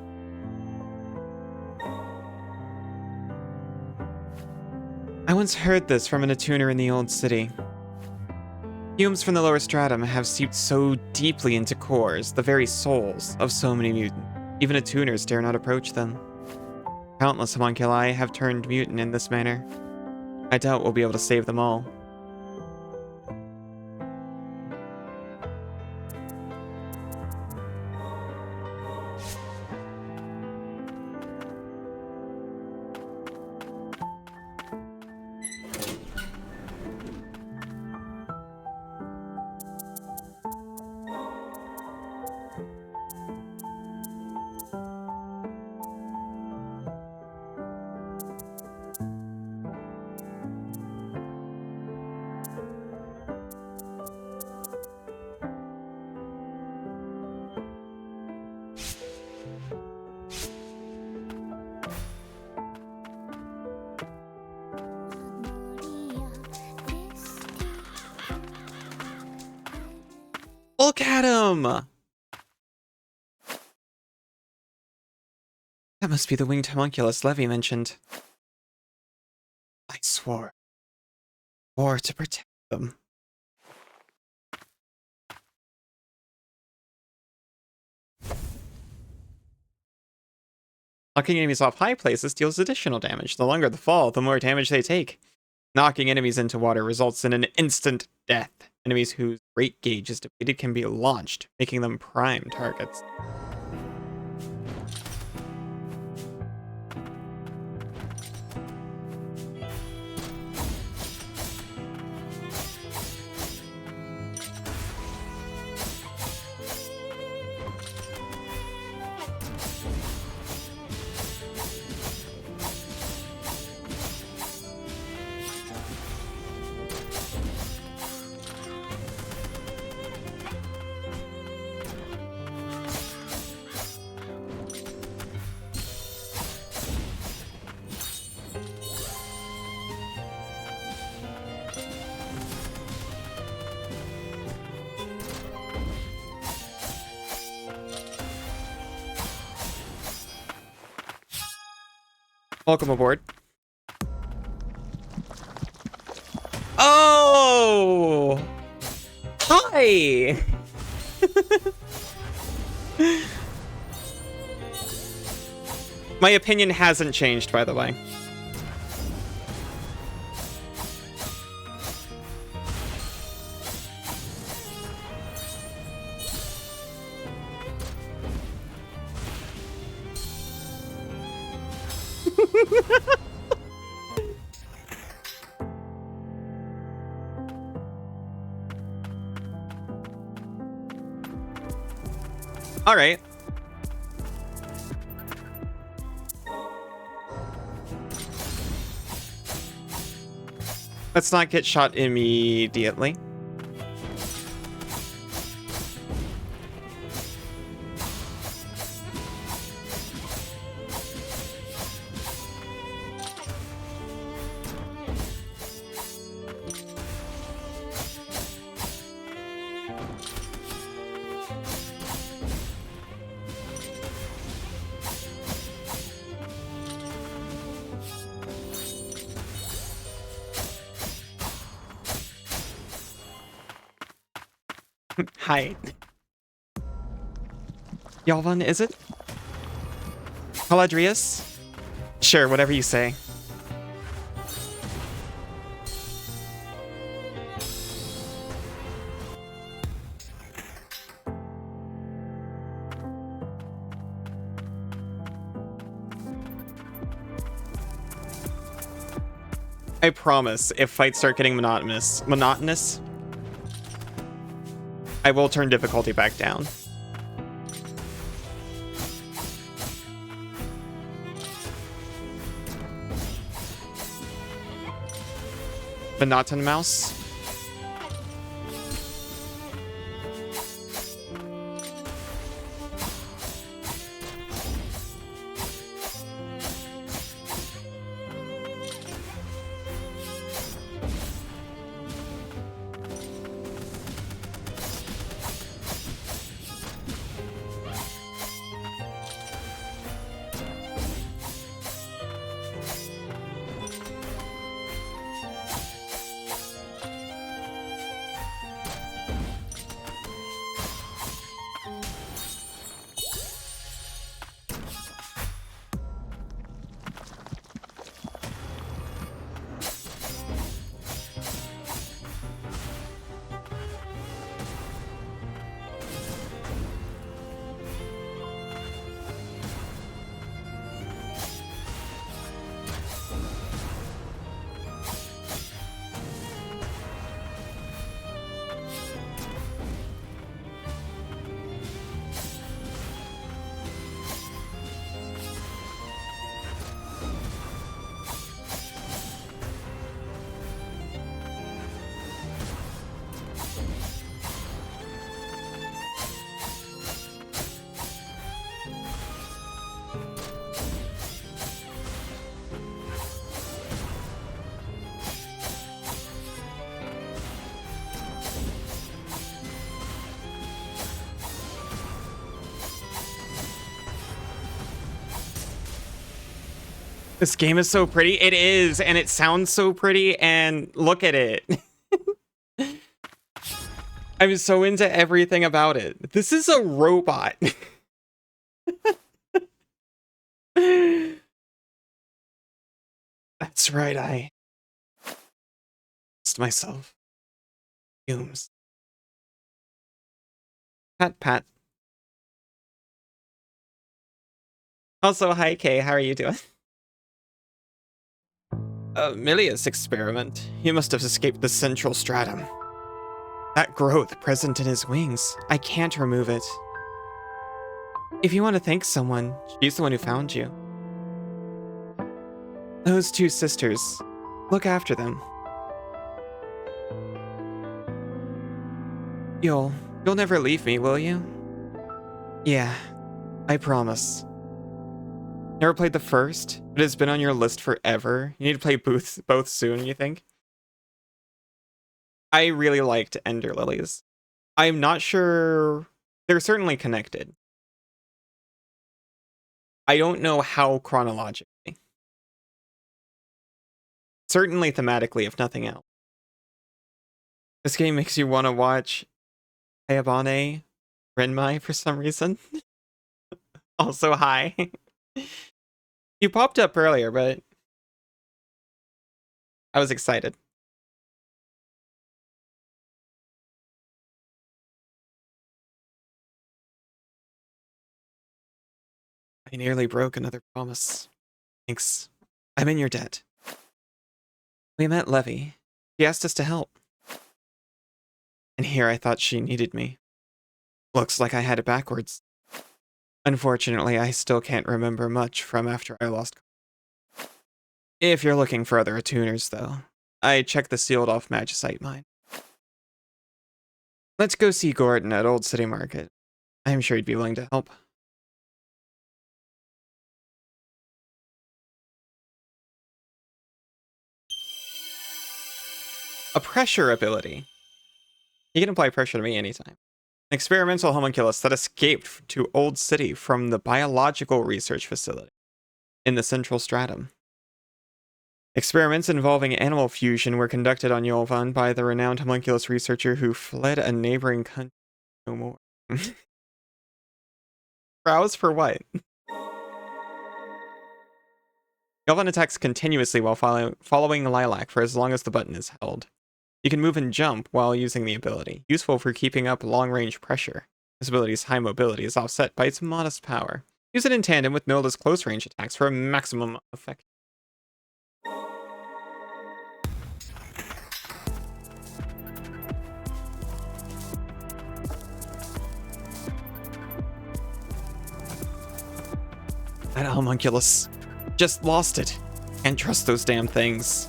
I once heard this from an attuner in the old city. Fumes from the lower stratum have seeped so deeply into cores, the very souls of so many mutants. Even attuners dare not approach them. Countless homunculi have turned mutant in this manner. I doubt we'll be able to save them all. Look at him! That must be the winged homunculus Levi mentioned. I swore to protect them. Knocking enemies off high places deals additional damage. The longer the fall, the more damage they take. Knocking enemies into water results in an instant death. Enemies whose rate gauge is depleted can be launched, making them prime targets. Welcome aboard. Oh! Hi! My opinion hasn't changed, by the way. All right. Let's not get shot immediately. Hi. Yalvan, is it? Caladrius? Sure, whatever you say. I promise, if fights start getting monotonous, I will turn difficulty back down. Monoton mouse. This game is so pretty. It is, and it sounds so pretty, and look at it. I'm so into everything about it. This is a robot. That's right, I lost myself. Fumes. Pat, pat. Also, hi, Kay. How are you doing? Milius experiment. He must have escaped the central stratum. That growth present in his wings, I can't remove it. If you want to thank someone, she's the one who found you. Those two sisters. Look after them. You'll never leave me, will you? Yeah, I promise. Never played the first, but it's been on your list forever. You need to play both soon, you think? I really liked Ender Lilies. I'm not sure... They're certainly connected. I don't know how chronologically. Certainly thematically, if nothing else. This game makes you want to watch Ayabane Renmai for some reason. Also, hi. You popped up earlier, but I was excited. I nearly broke another promise. Thanks. I'm in your debt. We met Levy. She asked us to help. And here I thought she needed me. Looks like I had it backwards. Unfortunately, I still can't remember much from after I lost. If you're looking for other attuners, though, I checked the sealed-off Magicite mine. Let's go see Gordon at Old City Market. I'm sure he'd be willing to help. A pressure ability. You can apply pressure to me anytime. An experimental homunculus that escaped to Old City from the biological research facility in the central stratum. Experiments involving animal fusion were conducted on Yolvan by the renowned homunculus researcher who fled a neighboring country no more. Browse for what? Yolvan attacks continuously while following Lilac for as long as the button is held. You can move and jump while using the ability, useful for keeping up long-range pressure. This ability's high mobility is offset by its modest power. Use it in tandem with Milda's close-range attacks for a maximum effect. That homunculus. Just lost it. Can't trust those damn things.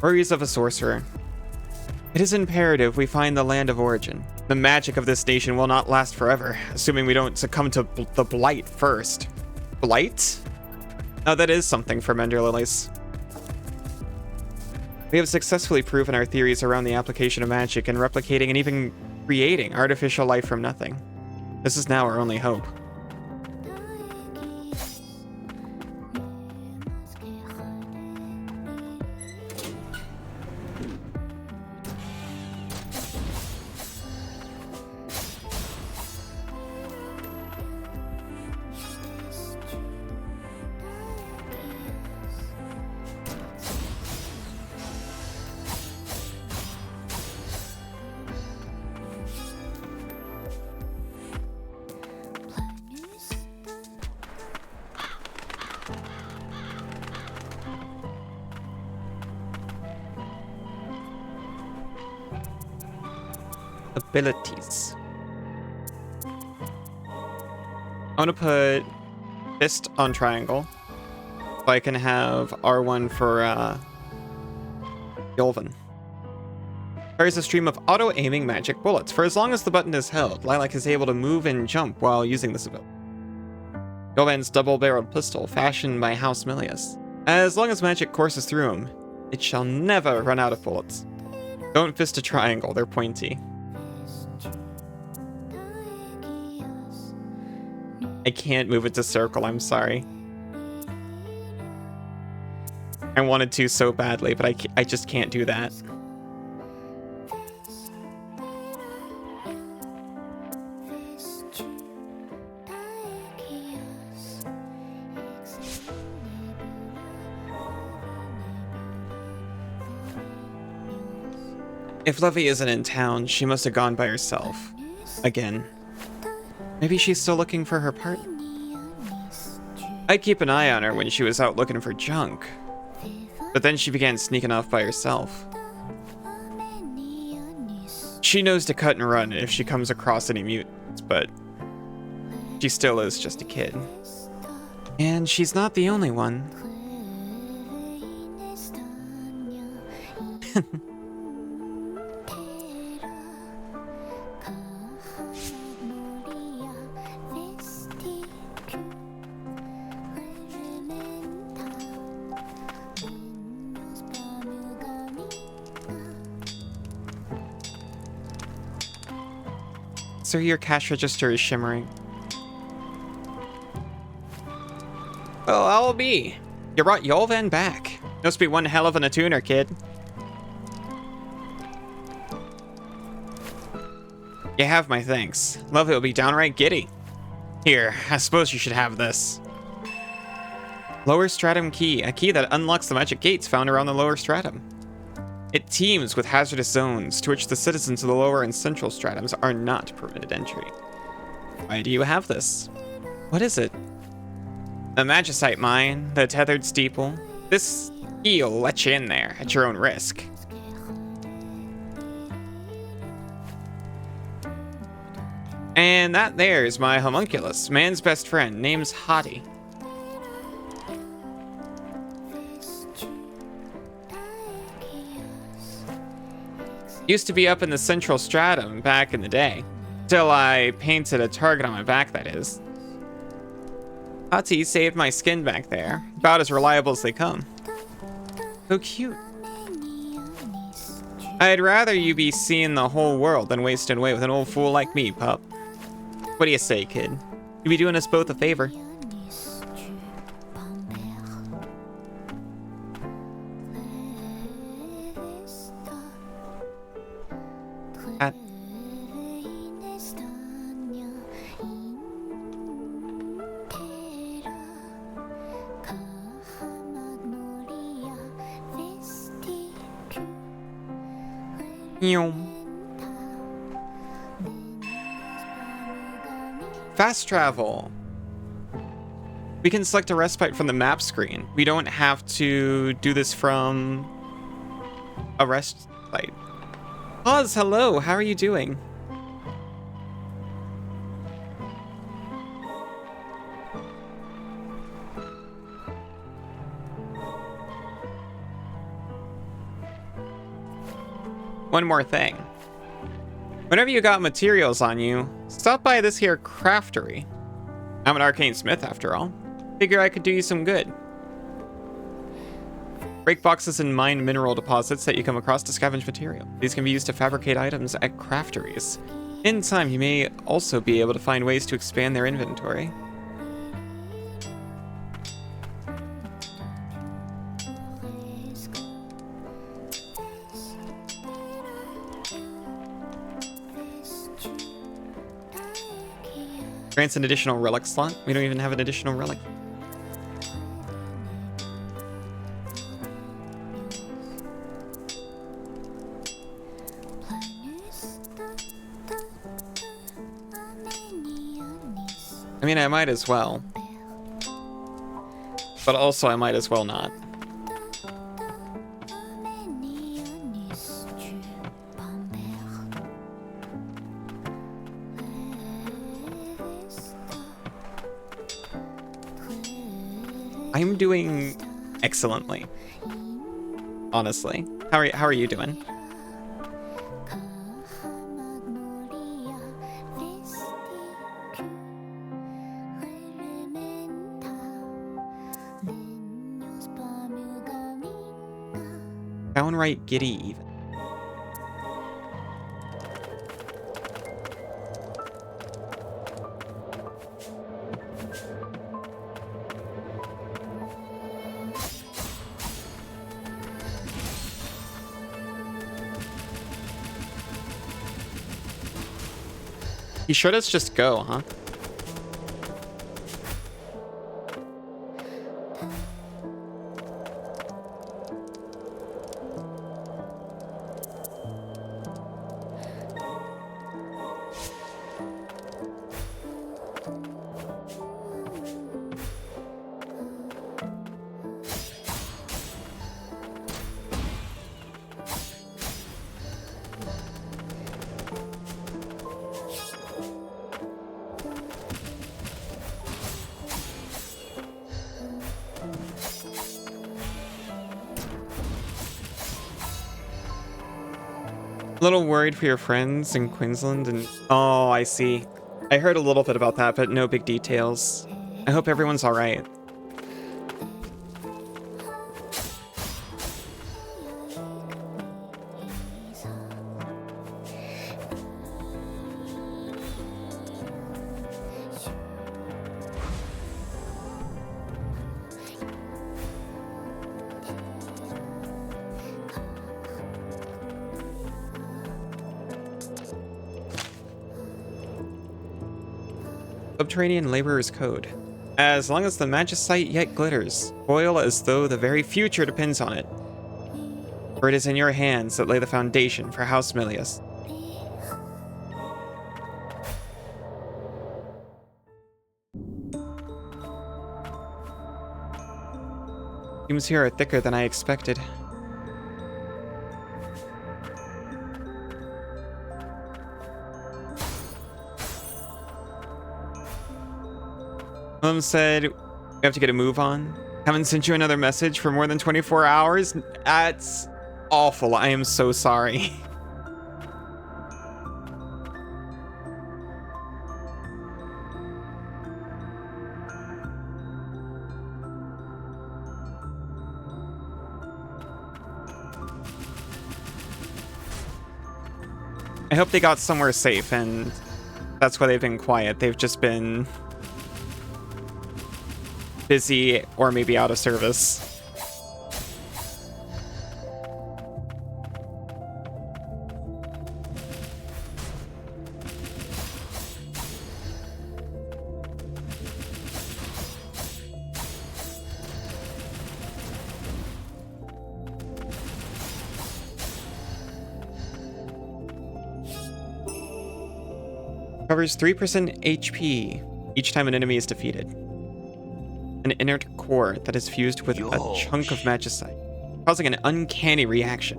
Worries of a sorcerer. It is imperative we find the land of origin. The magic of this nation will not last forever, assuming we don't succumb to the blight first. Blight? Oh, that is something for Mender Lilies. We have successfully proven our theories around the application of magic and replicating and even creating artificial life from nothing. This is now our only hope. Abilities. I want to put Fist on Triangle, so I can have R1 for Yolvin. Fires a stream of auto-aiming magic bullets. For as long as the button is held, Lilac is able to move and jump while using this ability. Yolvan's double-barreled pistol, fashioned by House Milius. As long as magic courses through him, it shall never run out of bullets. Don't fist a triangle, they're pointy. I can't move it to circle, I'm sorry. I wanted to so badly, but I just can't do that. If Lovey isn't in town, she must have gone by herself. Again. Maybe she's still looking for her partner. I'd keep an eye on her when she was out looking for junk. But then she began sneaking off by herself. She knows to cut and run if she comes across any mutants, but she still is just a kid. And she's not the only one. Sir, your cash register is shimmering. Well, I'll be. You brought Yolvan back. Must be one hell of an attuner, kid. You have my thanks. Lovey will be downright giddy. Here, I suppose you should have this. Lower stratum key, a key that unlocks the magic gates found around the lower stratum. It teems with hazardous zones to which the citizens of the lower and central stratums are not permitted entry. Why do you have this? What is it? The Magicite mine, the tethered steeple. This key'll let you in there at your own risk. And that there's my homunculus, man's best friend, name's Hottie. Used to be up in the central stratum back in the day. Till I painted a target on my back, that is. Hottie saved my skin back there. About as reliable as they come. So cute. I'd rather you be seeing the whole world than wasting away with an old fool like me, pup. What do you say, kid? You'd be doing us both a favor. Fast travel. We can select a respite from the map screen. We don't have to do this from a rest site. Oz, hello. How are you doing? one more thing. Whenever you got materials on you, stop by this here craftery. I'm an arcane smith after all. Figure I could do you some good. Break boxes and mine mineral deposits that you come across to scavenge material. These can be used to fabricate items at crafteries. In time, you may also be able to find ways to expand their inventory. Grants an additional relic slot. We don't even have an additional relic. I mean, I might as well. But also, I might as well not. I'm doing excellently. Honestly. How are you doing? Downright giddy even. He should us just go, huh? A little worried for your friends in Queensland and... Oh, I see. I heard a little bit about that, but no big details. I hope everyone's alright. Subterranean Laborer's Code. As long as the magicite yet glitters, toil as though the very future depends on it. For it is in your hands that lay the foundation for House Milius. Fumes here are thicker than I expected. Mom said, we have to get a move on. Haven't sent you another message for more than 24 hours? That's awful. I am so sorry. I hope they got somewhere safe, and that's why they've been quiet. They've just been busy or maybe out of service. Covers 3% HP each time an enemy is defeated. An inert core that is fused with a chunk of magicite, causing an uncanny reaction.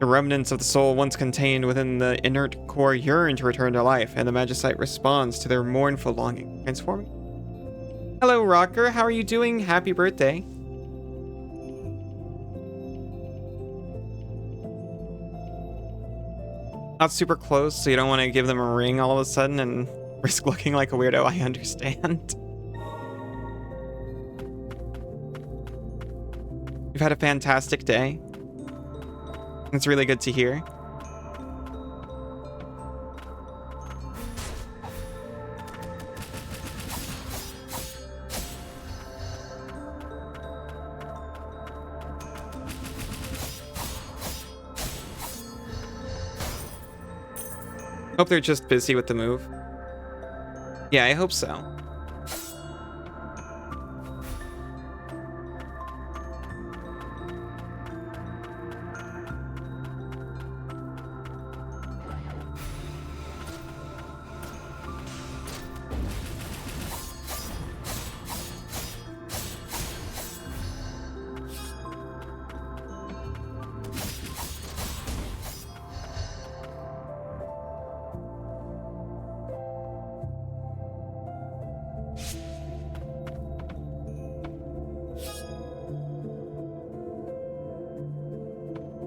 The remnants of the soul once contained within the inert core yearn to return to life, and the magicite responds to their mournful longing, transforming. Hello, Rocker. How are you doing? Happy birthday. Not super close, so you don't want to give them a ring all of a sudden and risk looking like a weirdo, I understand. You've had a fantastic day. It's really good to hear. Hope they're just busy with the move. Yeah, I hope so.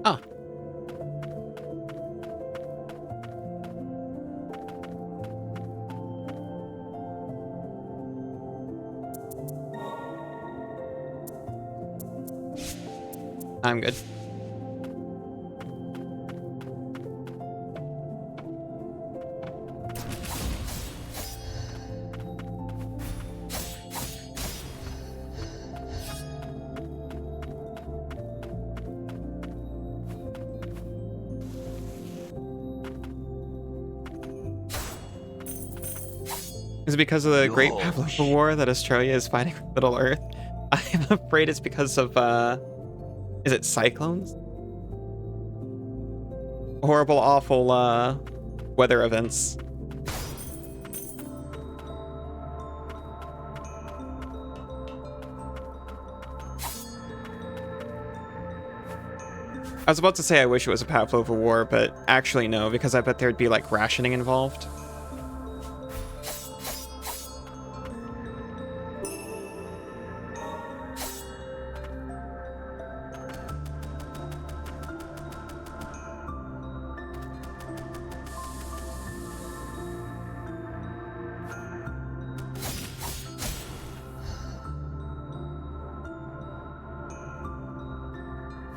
Ah. I'm good. Is it because of the Great Pavlova War that Australia is fighting with Middle Earth? I'm afraid it's because of, is it cyclones? Horrible, awful, weather events. I was about to say I wish it was a Pavlova War, but actually no, because I bet there'd be, like, rationing involved.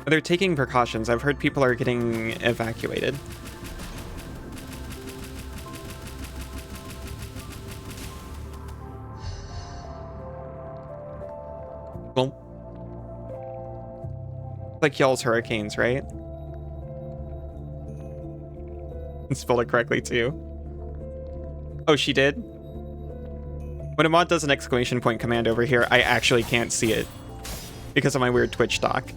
They're taking precautions. I've heard people are getting evacuated. Well, like y'all's hurricanes, right? And spelled it correctly too. Oh, she did? When a mod does an exclamation point command over here, I actually can't see it because of my weird Twitch dock.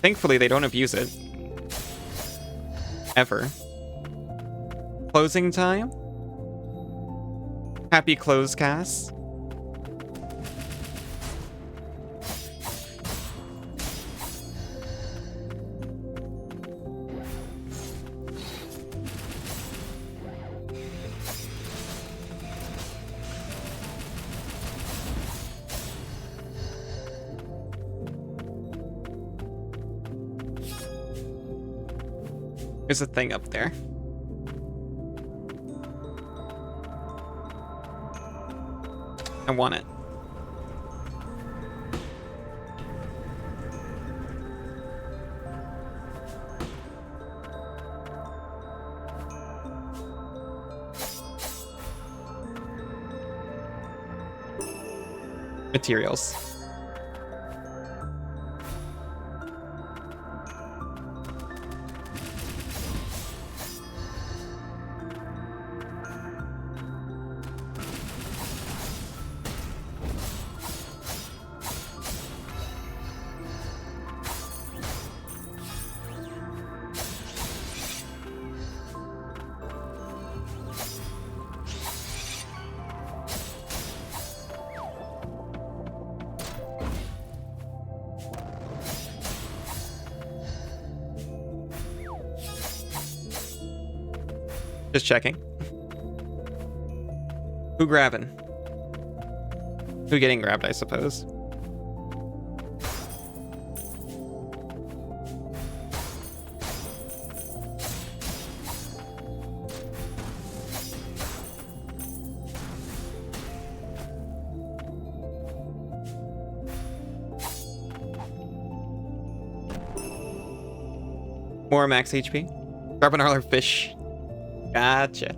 Thankfully, they don't abuse it. Ever. Closing time? Happy close cast. There's a thing up there. I want it. Materials. Just checking. Who grabbing? Who getting grabbed, I suppose. More max HP. Grab another fish. Gotcha.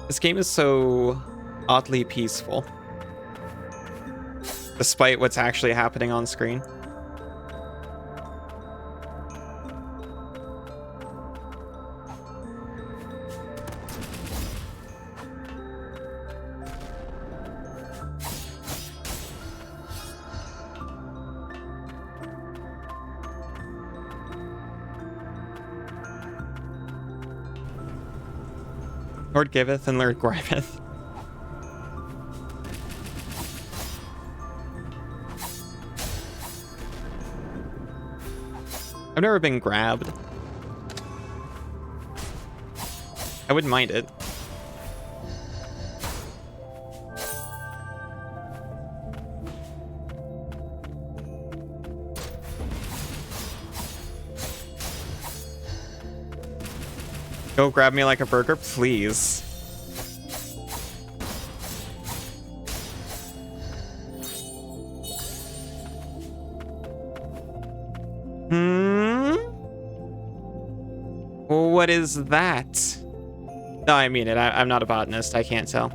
This game is so oddly peaceful, despite what's actually happening on screen. Lord giveth and Lord grabeth. I've never been grabbed. I wouldn't mind it. Go grab me like a burger, please. What is that? No, I mean it. I'm not a botanist. I can't tell.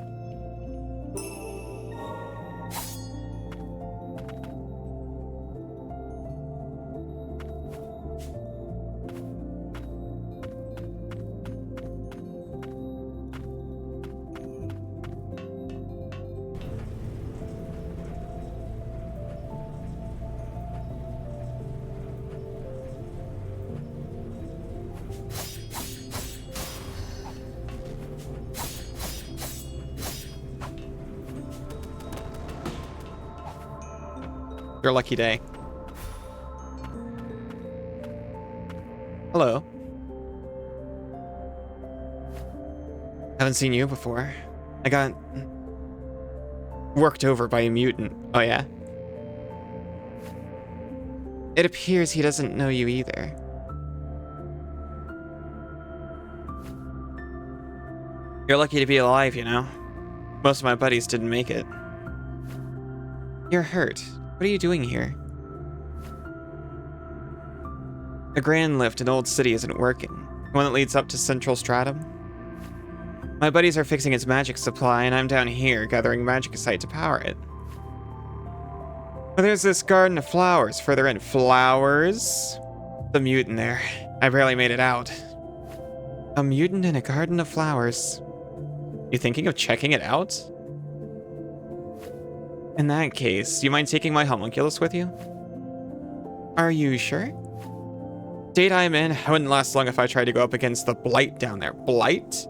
Your lucky day. Hello. Haven't seen you before. I got worked over by a mutant. Oh yeah? It appears he doesn't know you either. You're lucky to be alive, you know? Most of my buddies didn't make it. You're hurt. What are you doing here? The grand lift in Old City isn't working. The one that leads up to Central Stratum. My buddies are fixing its magic supply, and I'm down here gathering magicite to power it. But there's this garden of flowers further in. Flowers? The mutant there. I barely made it out. A mutant in a garden of flowers. You thinking of checking it out? In that case, do you mind taking my homunculus with you? Are you sure? State I'm in, I wouldn't last long if I tried to go up against the blight down there. Blight?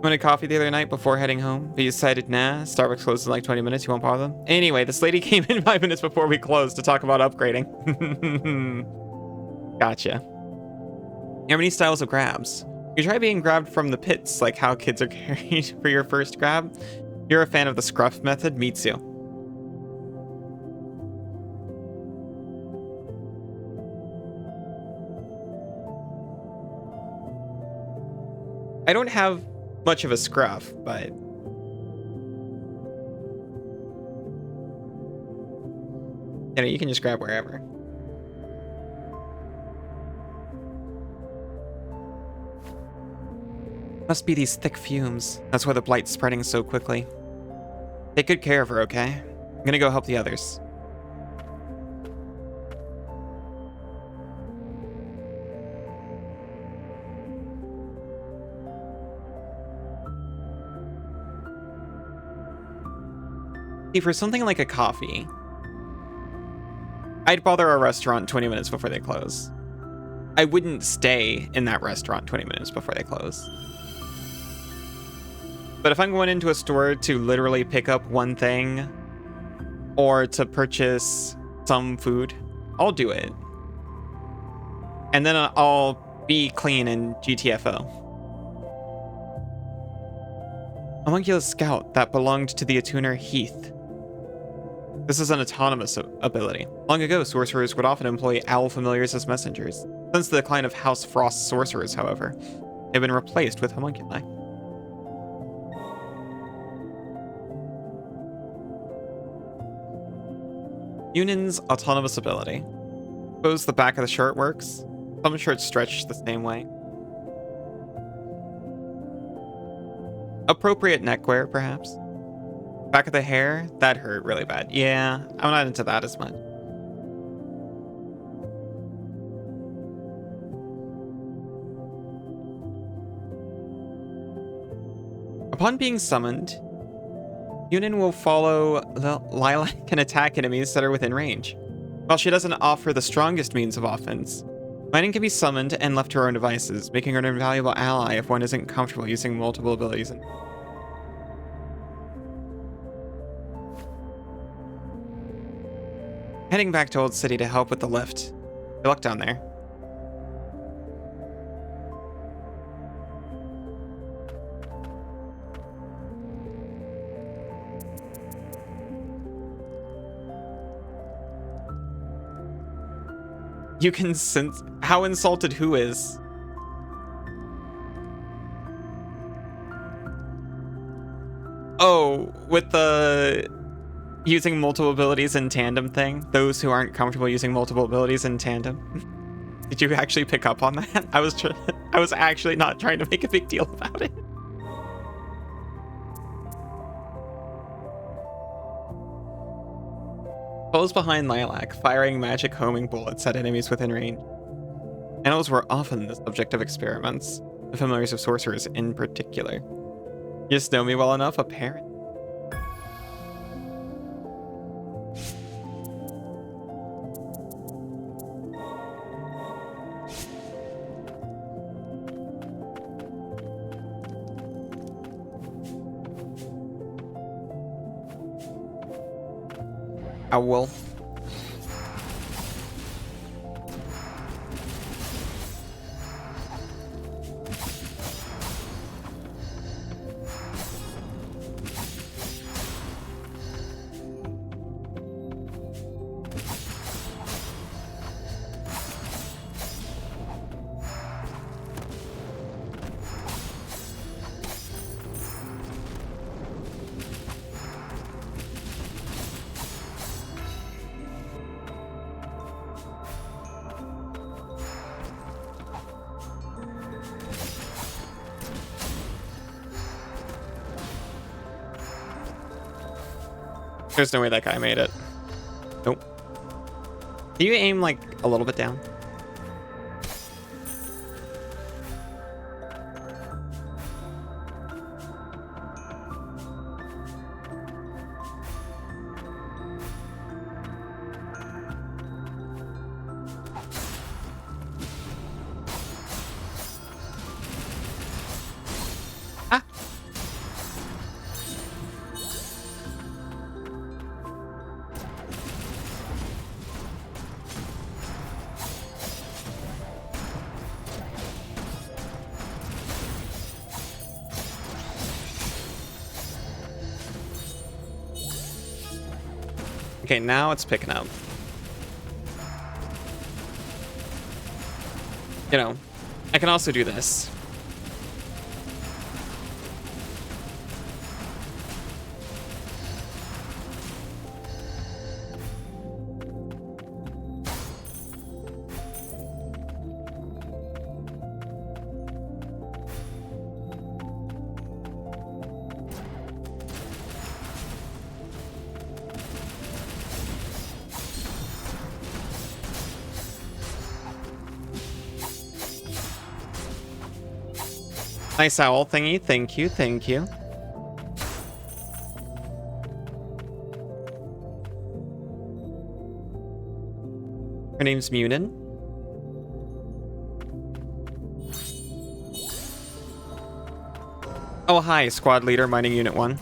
Wanted coffee the other night before heading home, but you decided, nah, Starbucks closes in like 20 minutes, you won't bother them? Anyway, this lady came in 5 minutes before we closed to talk about upgrading. Gotcha. You have any styles of grabs? You try being grabbed from the pits, like how kids are carried for your first grab? You're a fan of the scruff method, meets you. I don't have much of a scruff, but... you know, you can just grab wherever. Must be these thick fumes. That's why the blight's spreading so quickly. Take good care of her, okay? I'm gonna go help the others. See, for something like a coffee, I'd bother a restaurant 20 minutes before they close. I wouldn't stay in that restaurant 20 minutes before they close. But if I'm going into a store to literally pick up one thing or to purchase some food, I'll do it. And then I'll be clean in GTFO. Homunculus Scout that belonged to the attuner Heath. This is an autonomous ability. Long ago, sorcerers would often employ owl familiars as messengers. Since the decline of House Frost's sorcerers, however, they've been replaced with homunculi. Union's autonomous ability. Suppose the back of the shirt works. Some shirts stretch the same way. Appropriate neckwear, perhaps. Back of the hair, that hurt really bad. Yeah, I'm not into that as much. Upon being summoned, Yunin will follow the Lilac and attack enemies that are within range. While she doesn't offer the strongest means of offense, Lightning can be summoned and left to her own devices, making her an invaluable ally if one isn't comfortable using multiple abilities. Heading back to Old City to help with the lift. Good luck down there. You can sense how insulted who is. Oh, with the using multiple abilities in tandem thing. Those who aren't comfortable using multiple abilities in tandem. Did you actually pick up on that? I was actually not trying to make a big deal about it. Close behind Lilac, firing magic homing bullets at enemies within range. Animals were often the subject of experiments, the familiars of sorcerers in particular. You just know me well enough, apparently. Owl. There's no way that guy made it. Nope. Can you aim like a little bit down? Ah. Okay, now it's picking up. You know, I can also do this. Nice owl thingy. Thank you. Thank you. Her name's Munin. Oh, hi, squad leader, mining unit 1.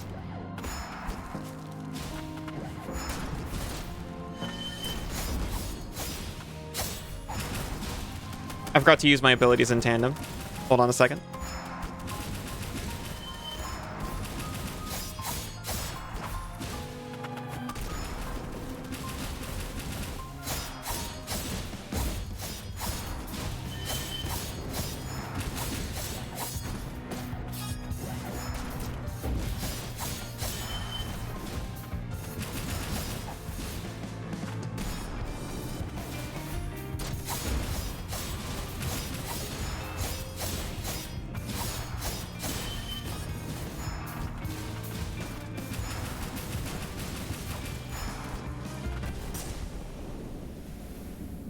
I forgot to use my abilities in tandem. Hold on a second.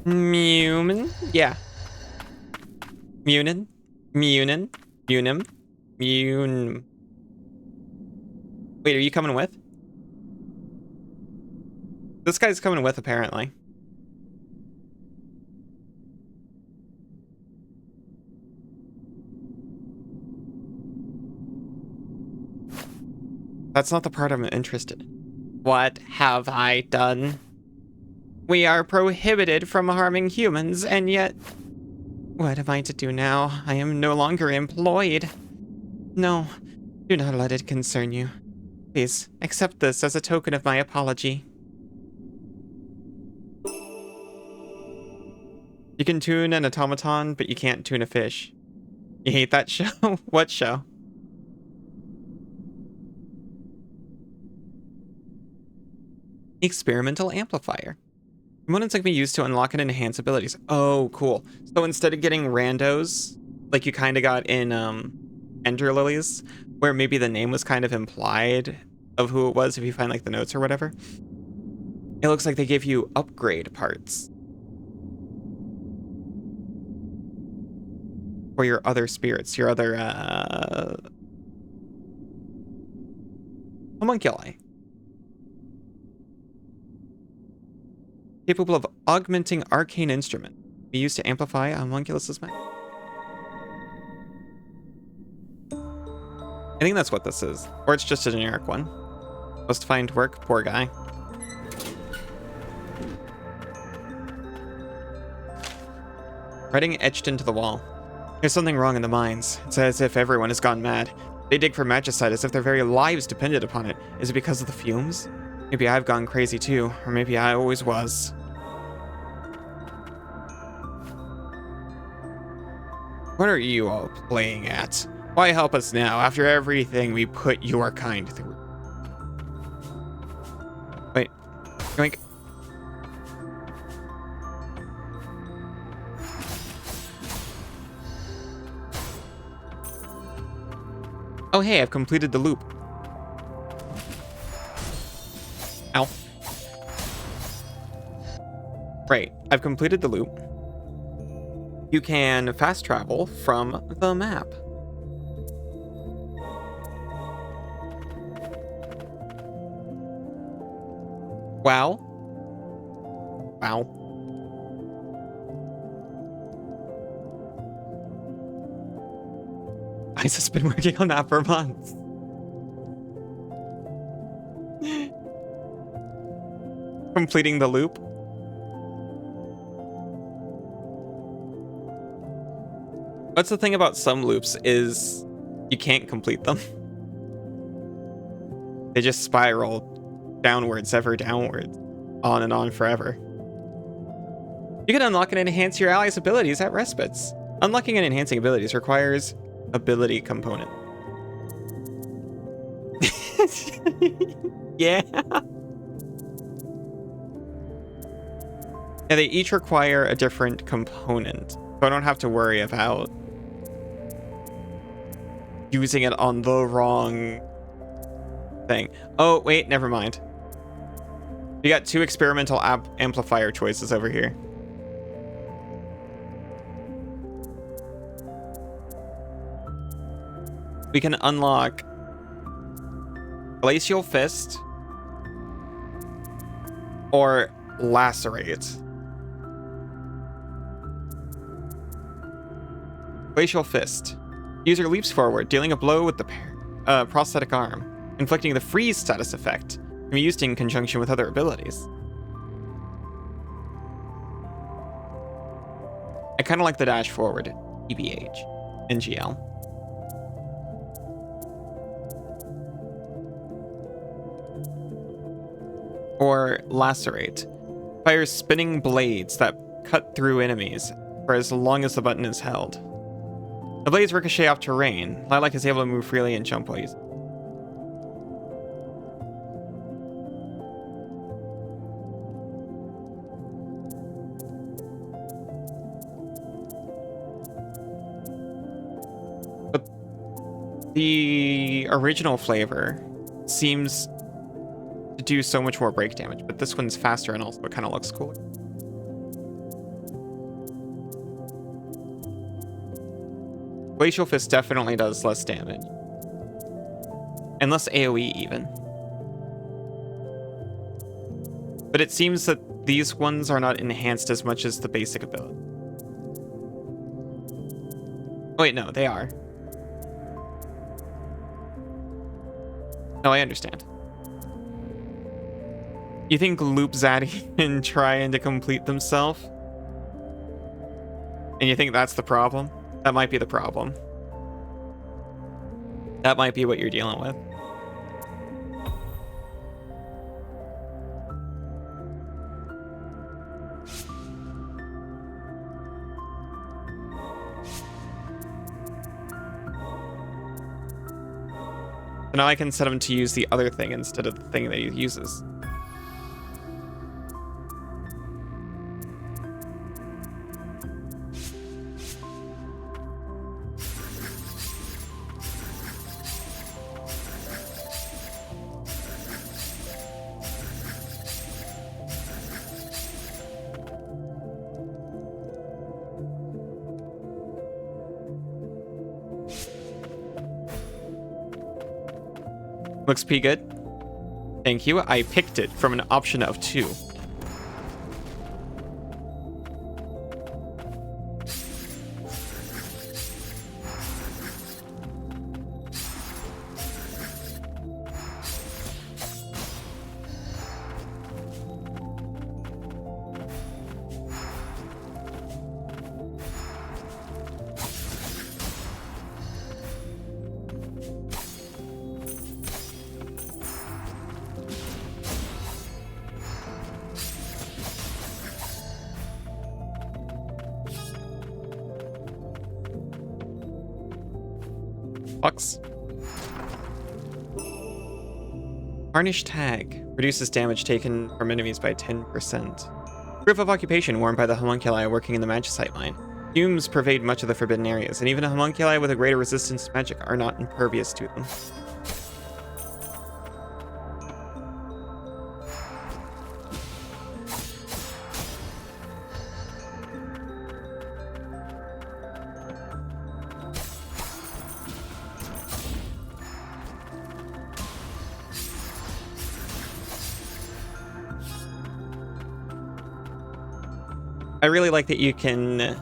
Munin? Yeah. Munin? Munin? Munim? Mun. Wait, are you coming with? This guy's coming with, apparently. That's not the part I'm interested in. What have I done? We are prohibited from harming humans, and yet... What am I to do now? I am no longer employed. No, do not let it concern you. Please, accept this as a token of my apology. You can tune an automaton, but you can't tune a fish. You hate that show? What show? Experimental amplifier. Components that can be used to unlock and enhance abilities. Oh, cool. So instead of getting randos, like you kind of got in Ender Lilies, where maybe the name was kind of implied of who it was if you find like the notes or whatever, it looks like they give you upgrade parts for your other spirits, your other homunculi. Capable of augmenting arcane instrument. Be used to amplify a homunculus's magic. I think that's what this is. Or it's just a generic one. Must find work, poor guy. Writing etched into the wall. There's something wrong in the mines. It's as if everyone has gone mad. They dig for magicite as if their very lives depended upon it. Is it because of the fumes? Maybe I've gone crazy too, or maybe I always was. What are you all playing at? Why help us now, after everything we put your kind through? Wait. Yoink. Oh hey, I've completed the loop. Ow. Right, I've completed the loop. You can fast travel from the map. Wow. Wow. Isa's been working on that for months. Completing the loop. What's the thing about some loops is you can't complete them. They just spiral downwards, ever downwards, on and on forever. You can unlock and enhance your allies' abilities at respites. Unlocking and enhancing abilities requires ability component. Yeah. Yeah, they each require a different component, so I don't have to worry about using it on the wrong thing. Oh, wait, never mind. You got two experimental amplifier choices over here. We can unlock Glacial Fist or Lacerate. Glacial Fist. User leaps forward, dealing a blow with the prosthetic arm, inflicting the freeze status effect. Can be used in conjunction with other abilities. I kind of like the dash forward, EBH, NGL. Or Lacerate. Fires spinning blades that cut through enemies for as long as the button is held. The blades ricochet off terrain. Lilac is able to move freely and jump while using. But the original flavor seems to do so much more break damage, but this one's faster and also it kind of looks cooler. Glacial Fist definitely does less damage. And less AoE even. But it seems that these ones are not enhanced as much as the basic ability. Oh, wait, no, they are. No, I understand. You think Loop Zaddy trying to complete themselves? And you think that's the problem? That might be the problem. That might be what you're dealing with. So now I can set him to use the other thing instead of the thing that he uses. Looks pretty good. Thank you. I picked it from an option of 2. Bucks. Harnish Tag reduces damage taken from enemies by 10%. Proof of occupation worn by the homunculi working in the magicite line. Fumes pervade much of the forbidden areas, and even a homunculi with a greater resistance to magic are not impervious to them. I really like that you can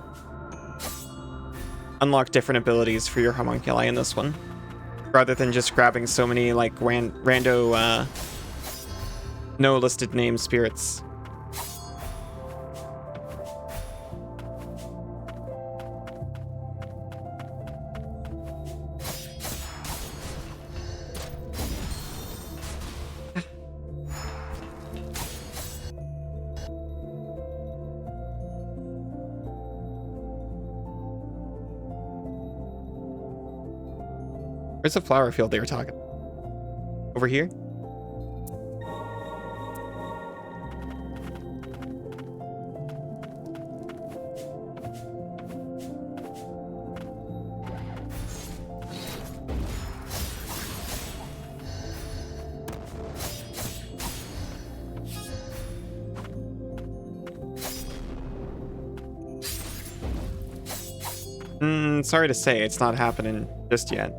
unlock different abilities for your homunculi in this one, rather than just grabbing so many like rando no listed name spirits. Where's the flower field they were talking? Over here? Sorry to say, it's not happening just yet.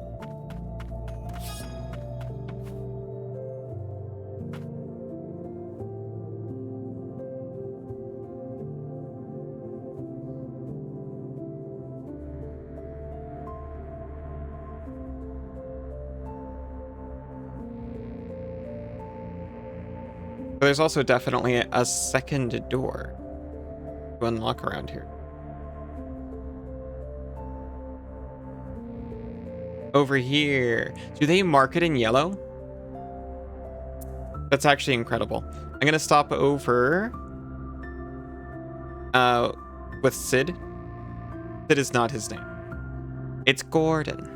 There's also definitely a second door to unlock around here. Over here. Do they mark it in yellow? That's actually incredible. I'm gonna stop over with Sid. Sid is not his name. It's Gordon.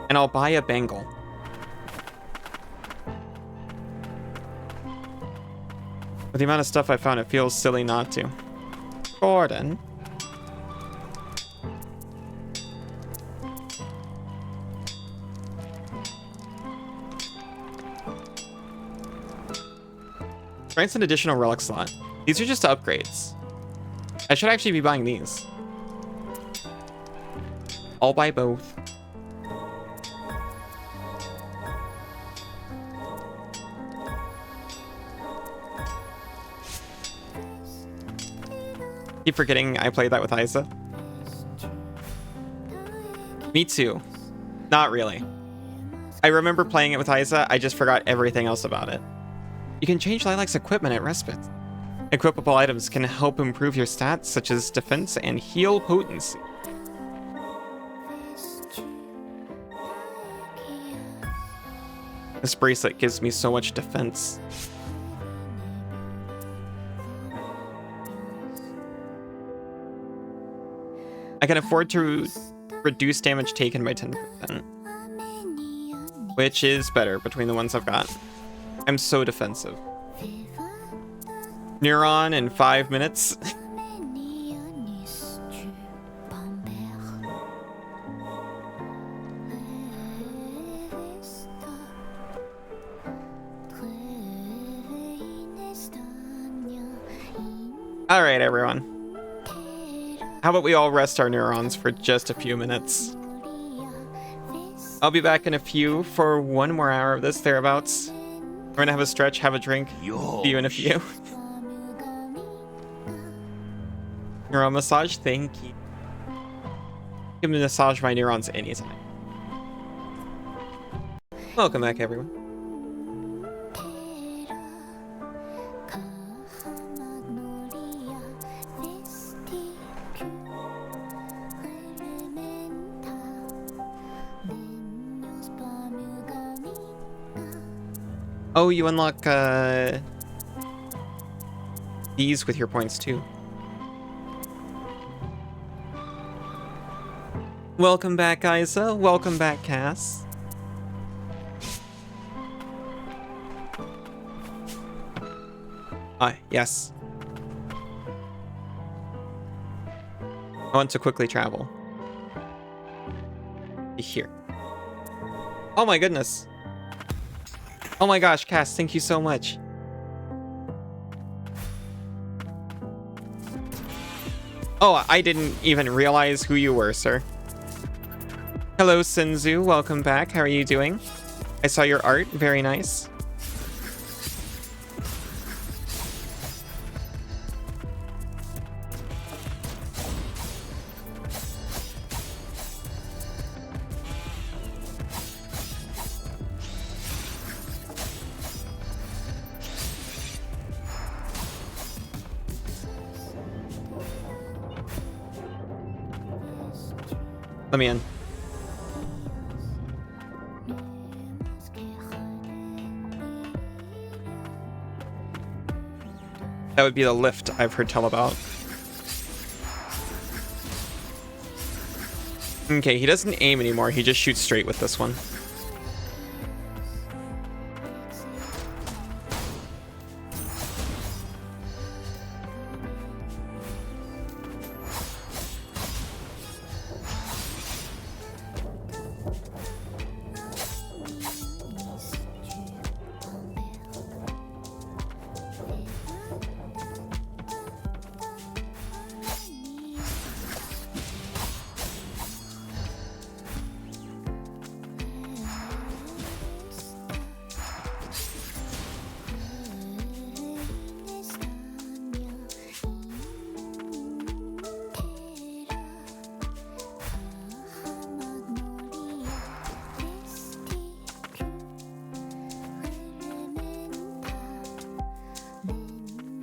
And I'll buy a bangle. With the amount of stuff I found, it feels silly not to. Gordon. Grants an additional relic slot. These are just upgrades. I should actually be buying these. I'll buy both. Keep forgetting I played that with Isa. Me too. Not really. I remember playing it with Isa, I just forgot everything else about it. You can change Lilac's equipment at Respite. Equipable items can help improve your stats, such as defense and heal potency. This bracelet gives me so much defense. I can afford to reduce damage taken by 10%. Which is better between the ones I've got. I'm so defensive. Neuron in 5 minutes. Alright, everyone. How about we all rest our neurons for just a few minutes? I'll be back in a few for 1 more hour of this, thereabouts. We're gonna have a stretch, have a drink. See you in a few. Neuron massage, thank you. You can massage my neurons anytime. Welcome back, everyone. Oh, you unlock these with your points too. Welcome back, Isa. Welcome back, Cass. Yes. I want to quickly travel. Here. Oh my goodness. Oh my gosh, Cass, thank you so much. Oh, I didn't even realize who you were, sir. Hello, Sinzu. Welcome back. How are you doing? I saw your art. Very nice. Let me in. That would be the lift I've heard tell about. Okay, he doesn't aim anymore. He just shoots straight with this one.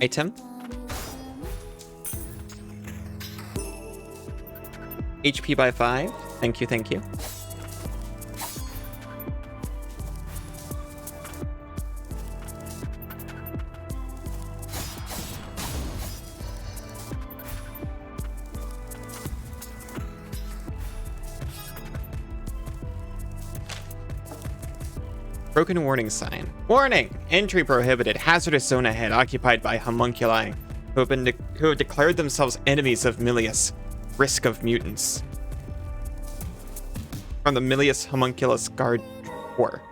Item. HP by 5. Thank you, thank you. Broken warning sign. Warning! Entry prohibited. Hazardous zone ahead, occupied by homunculi who have declared themselves enemies of Milius. Risk of mutants. From the Milius Homunculus Guard Corps.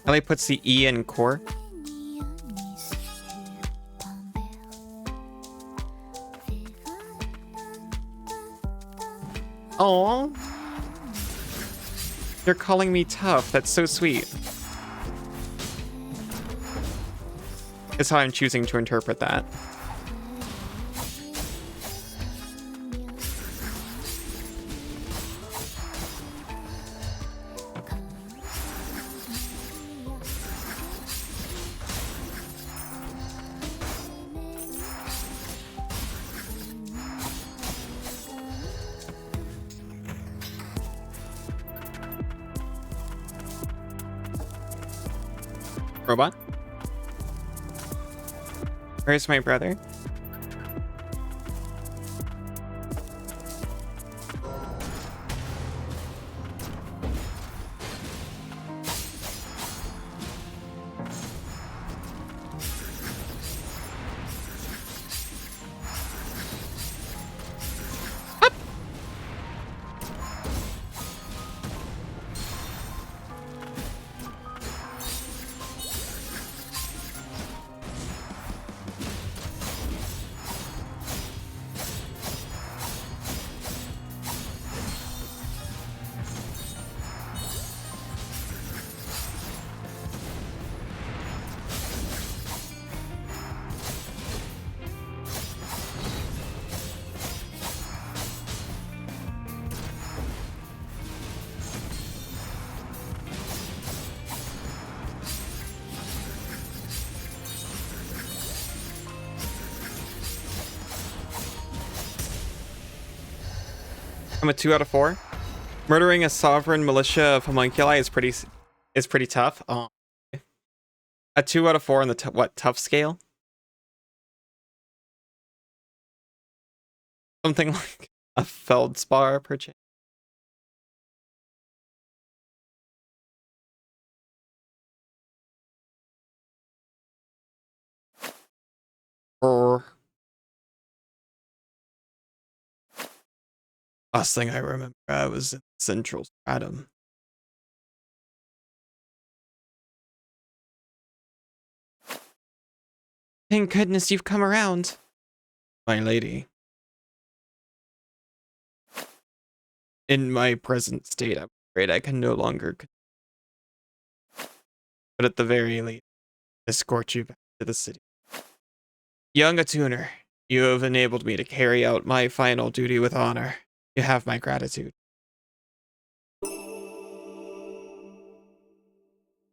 Ellie puts the E in core. Oh, you're calling me tough. That's so sweet. That's how I'm choosing to interpret that. Robot? Where's my brother? Up. I'm a 2 out of 4. Murdering a sovereign militia of homunculi is pretty tough. Oh. A 2 out of 4 on the tough scale? Something like a feldspar per chance. Last thing I remember, I was in Central Stratum. Thank goodness you've come around, my lady. In my present state, I'm afraid I can no longer. But at the very least, escort you back to the city. Young Attuner, you have enabled me to carry out my final duty with honor. You have my gratitude.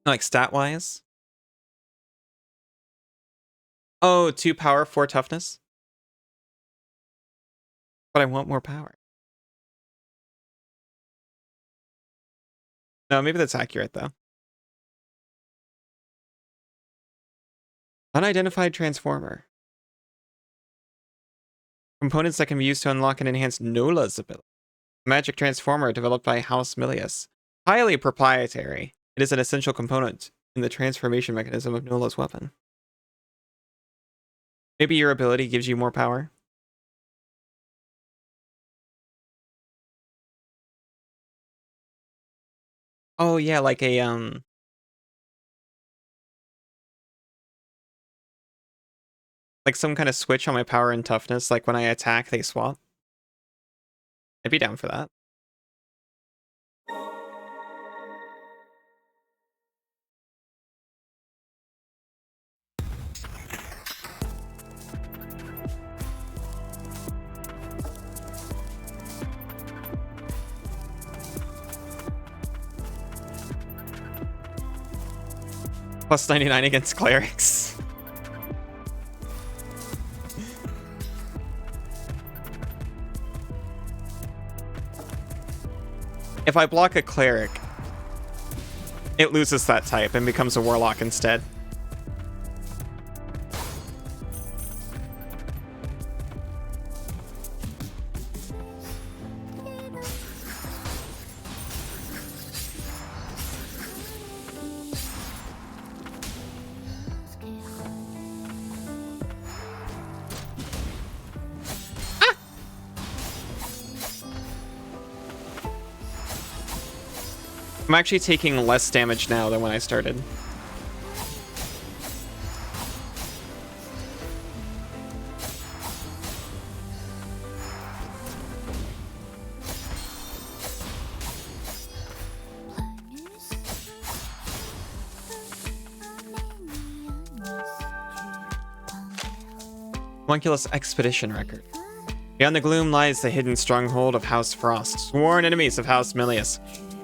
Like stat-wise? Oh, 2 power, 4 toughness? But I want more power. No, maybe that's accurate, though. Unidentified transformer. Components that can be used to unlock and enhance Nola's ability. Magic transformer developed by House Milius. Highly proprietary. It is an essential component in the transformation mechanism of Nola's weapon. Maybe your ability gives you more power. Oh yeah, like a Like some kind of switch on my power and toughness, like when I attack, they swap. I'd be down for that. Plus 99 against clerics. If I block a cleric, it loses that type and becomes a warlock instead. I'm actually taking less damage now than when I started. Homunculus Expedition Record. Beyond the gloom lies the hidden stronghold of House Frost, sworn enemies of House Milius.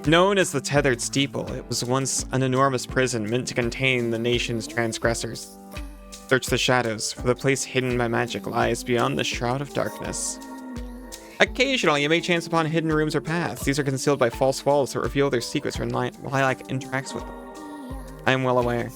Known as the Tethered Steeple, it was once an enormous prison meant to contain the nation's transgressors. Search the shadows, for the place hidden by magic lies beyond the Shroud of Darkness. Occasionally, you may chance upon hidden rooms or paths. These are concealed by false walls that reveal their secrets when Lilac interacts with them. I am well aware.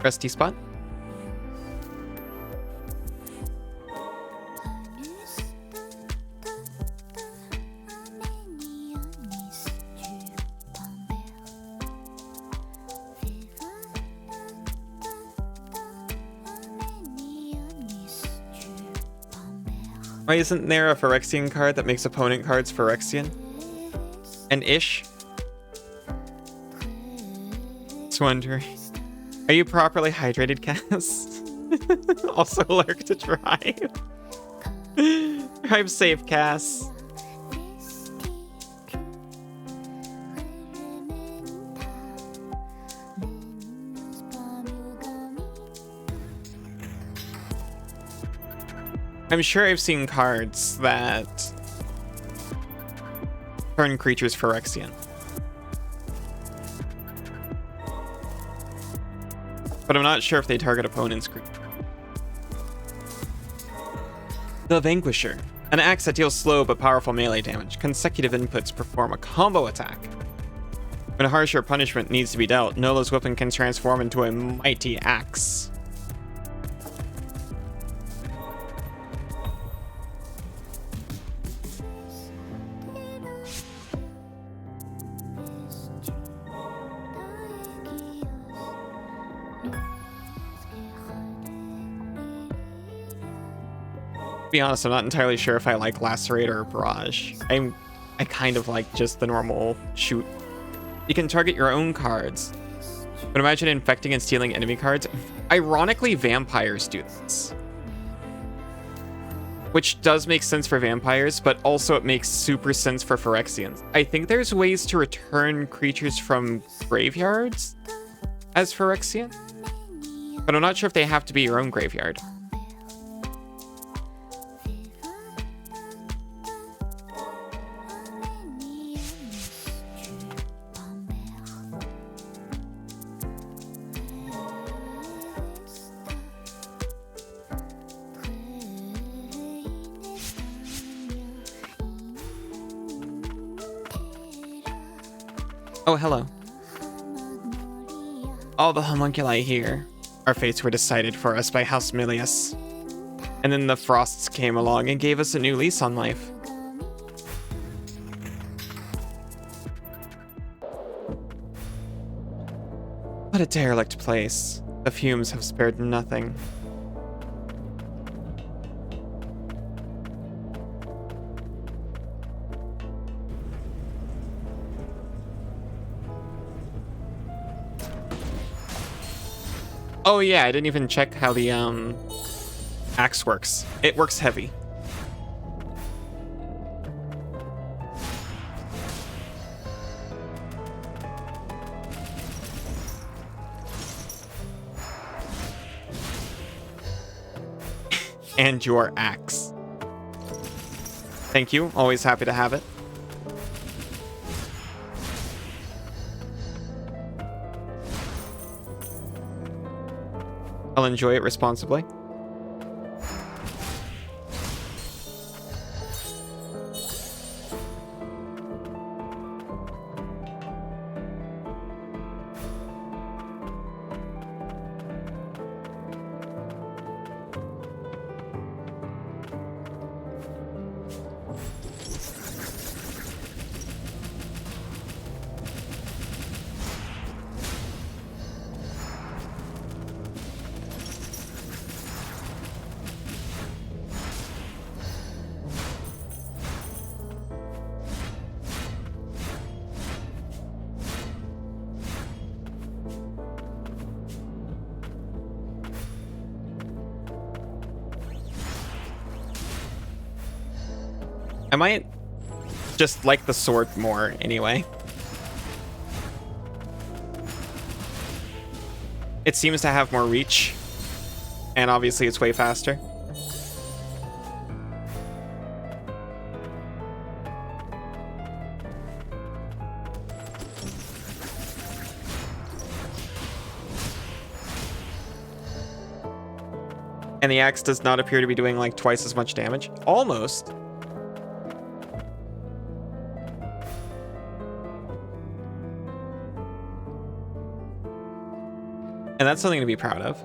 Rusty spot. Why isn't there a Phyrexian card that makes opponent cards Phyrexian? And Ish? Just wondering. Are you properly hydrated, Cass? Also lurk to drive. Drive safe, Cass. I'm sure I've seen cards that turn creatures Phyrexian. But I'm not sure if they target opponents' creatures. The Vanquisher. An axe that deals slow but powerful melee damage. Consecutive inputs perform a combo attack. When a harsher punishment needs to be dealt, Nola's weapon can transform into a mighty axe. To be honest, I'm not entirely sure if I like Lacerate or Barrage. I kind of like just the normal shoot. You can target your own cards, but imagine infecting and stealing enemy cards. Ironically, vampires do this. which does make sense for vampires, but also it makes super sense for Phyrexians. I think there's ways to return creatures from graveyards as Phyrexian, but I'm not sure if they have to be your own graveyard. Oh, hello. All the homunculi here. Our fates were decided for us by House Milius. And then the Frosts came along and gave us a new lease on life. What a derelict place. The fumes have spared nothing. Oh yeah, I didn't even check how the axe works. It works heavy. And your axe. Thank you, always happy to have it. I'll enjoy it responsibly. I might just like the sword more anyway. It seems to have more reach, and obviously it's way faster. And the axe does not appear to be doing like twice as much damage. Almost. And that's something to be proud of.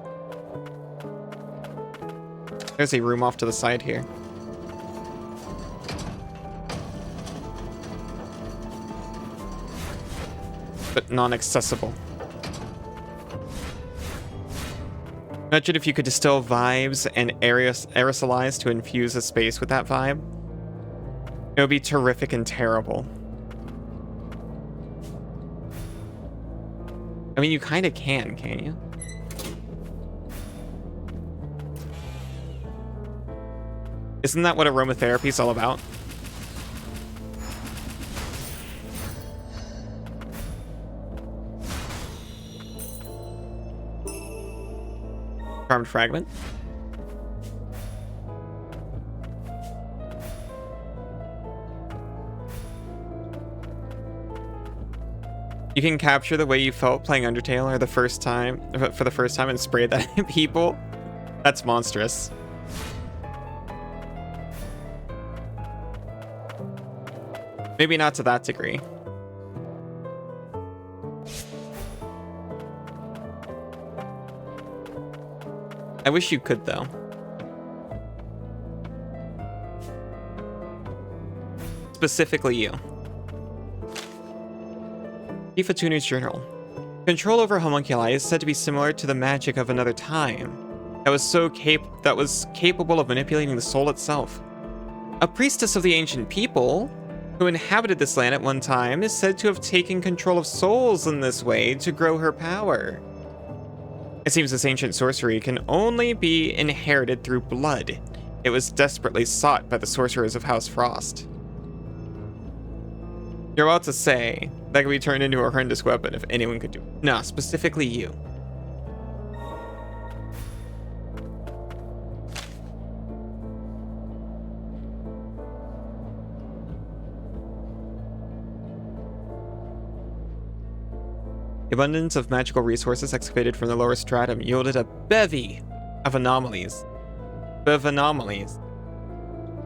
There's a room off to the side here. But non-accessible. Imagine if you could distill vibes and aerosolize to infuse a space with that vibe. It would be terrific and terrible. I mean, you kind of can't you? Isn't that what aromatherapy is all about? Charmed fragment. You can capture the way you felt playing Undertale for the first time and spray that at people. That's monstrous. Maybe not to that degree. I wish you could, though. Specifically you. Tifa Tuner's journal. Control over homunculi is said to be similar to the magic of another time that was capable of manipulating the soul itself. A priestess of the ancient people who inhabited this land at one time is said to have taken control of souls in this way to grow her power. It seems this ancient sorcery can only be inherited through blood. It was desperately sought by the sorcerers of House Frost. You're about to say that could be turned into a horrendous weapon if anyone could do it. No, specifically you. The abundance of magical resources excavated from the lower stratum yielded a bevy of anomalies.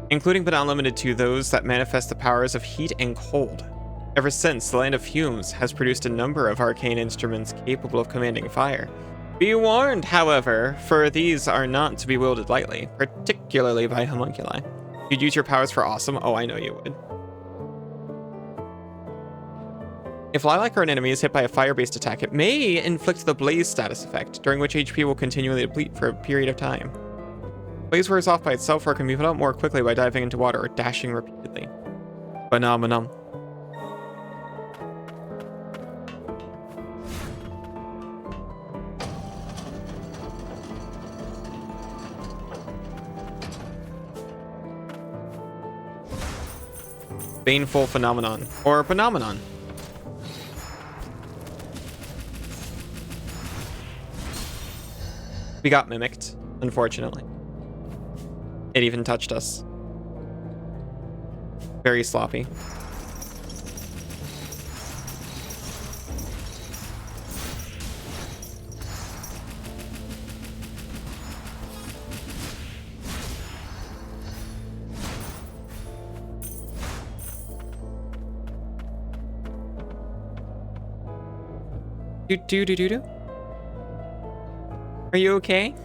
Including but not limited to those that manifest the powers of heat and cold. Ever since, the Land of Fumes has produced a number of arcane instruments capable of commanding fire. Be warned, however, for these are not to be wielded lightly, particularly by homunculi. You'd use your powers for awesome? Oh, I know you would. If Lilac or an enemy is hit by a fire-based attack, it may inflict the Blaze status effect, during which HP will continually deplete for a period of time. Blaze wears off by itself or can be put out more quickly by diving into water or dashing repeatedly. Phenomenon. Baneful phenomenon. Or phenomenon. We got mimicked, unfortunately. It even touched us. Very sloppy. Do. Are you okay?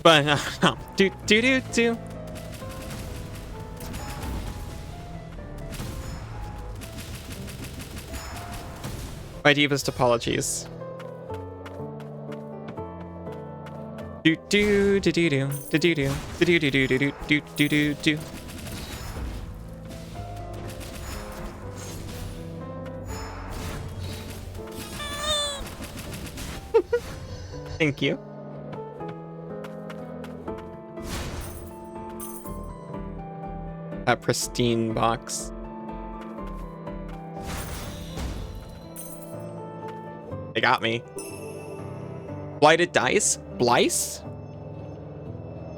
But no. Do. My deepest apologies. Do. Thank you. That pristine box. They got me. Blighted dice? Blice?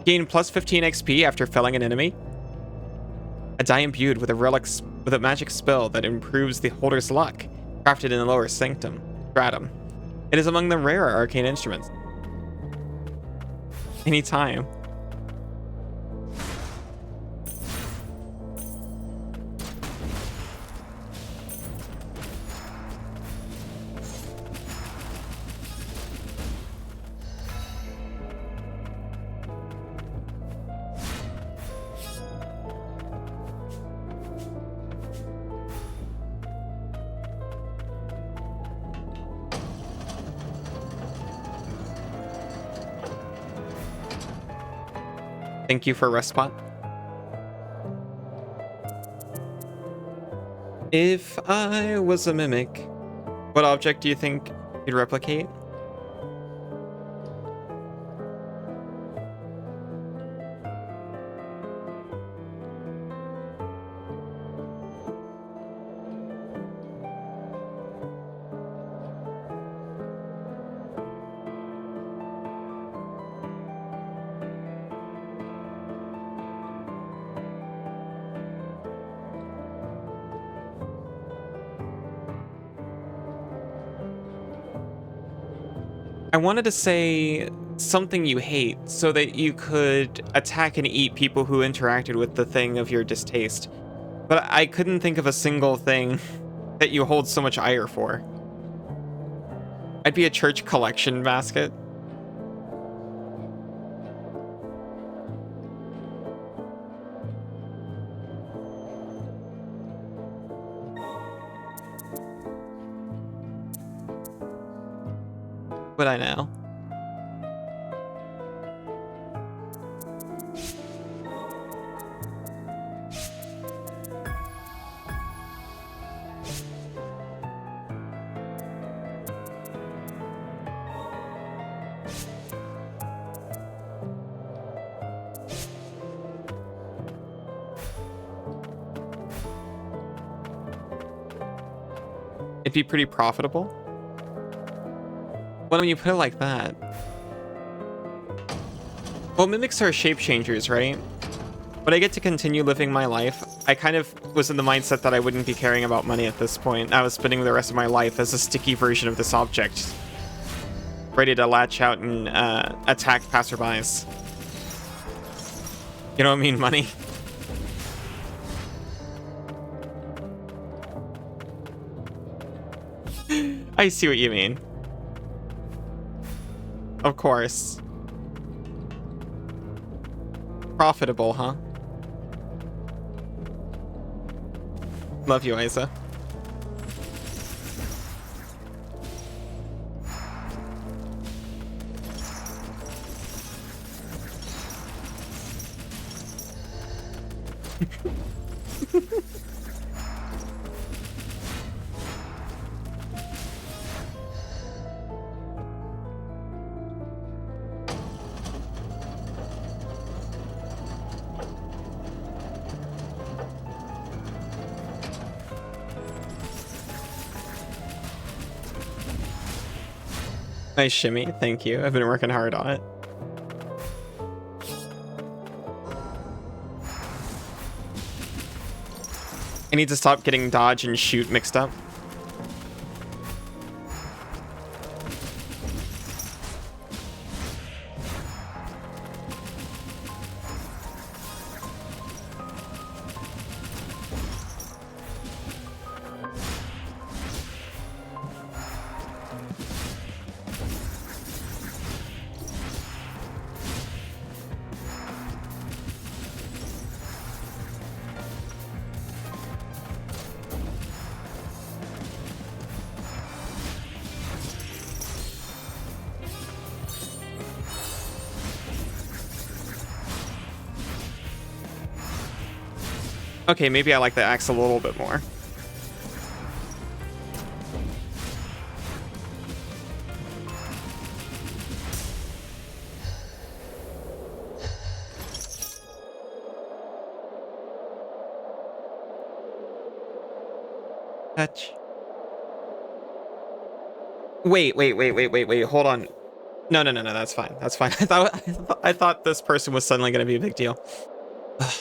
Gain plus 15 XP after felling an enemy. A die imbued with a magic spell that improves the holder's luck, crafted in the lower stratum. It is among the rarer arcane instruments. Anytime. Thank you for rest spot. If I was a mimic, what object do you think you'd replicate? I wanted to say something you hate so that you could attack and eat people who interacted with the thing of your distaste. But I couldn't think of a single thing that you hold so much ire for. I'd be a church collection basket. Would I know? It'd be pretty profitable. Well, when you put it like that. Well, mimics are shape changers, right? But I get to continue living my life. I kind of was in the mindset that I wouldn't be caring about money at this point. I was spending the rest of my life as a sticky version of this object, ready to latch out and attack passerbys. You know what I mean, money? I see what you mean. Of course. Profitable, huh? Love you, Isa. Nice shimmy, thank you. I've been working hard on it. I need to stop getting dodge and shoot mixed up. Okay, maybe I like the axe a little bit more. Touch. Wait, hold on. No, that's fine. That's fine. I thought this person was suddenly going to be a big deal. Ugh.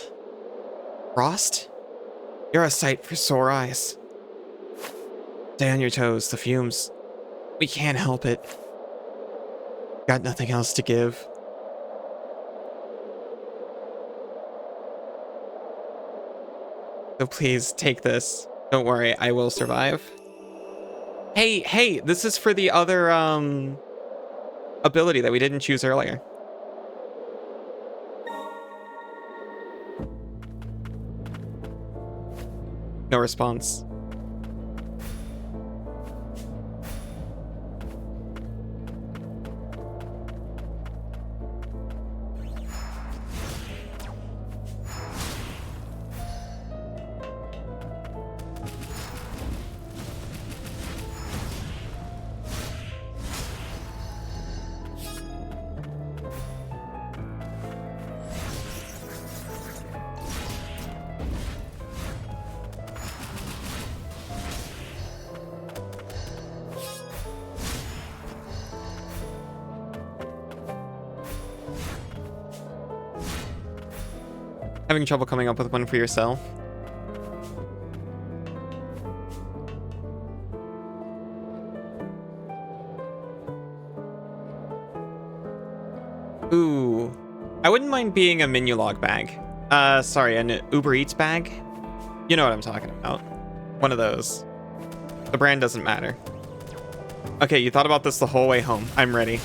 Frost? You're a sight for sore eyes. Stay on your toes, the fumes. We can't help it. Got nothing else to give. So please, take this. Don't worry, I will survive. Hey, this is for the other, ability that we didn't choose earlier. No response. Having trouble coming up with one for yourself? Ooh. I wouldn't mind being a menu log bag. Sorry, an Uber Eats bag? You know what I'm talking about. One of those. The brand doesn't matter. Okay, you thought about this the whole way home. I'm ready.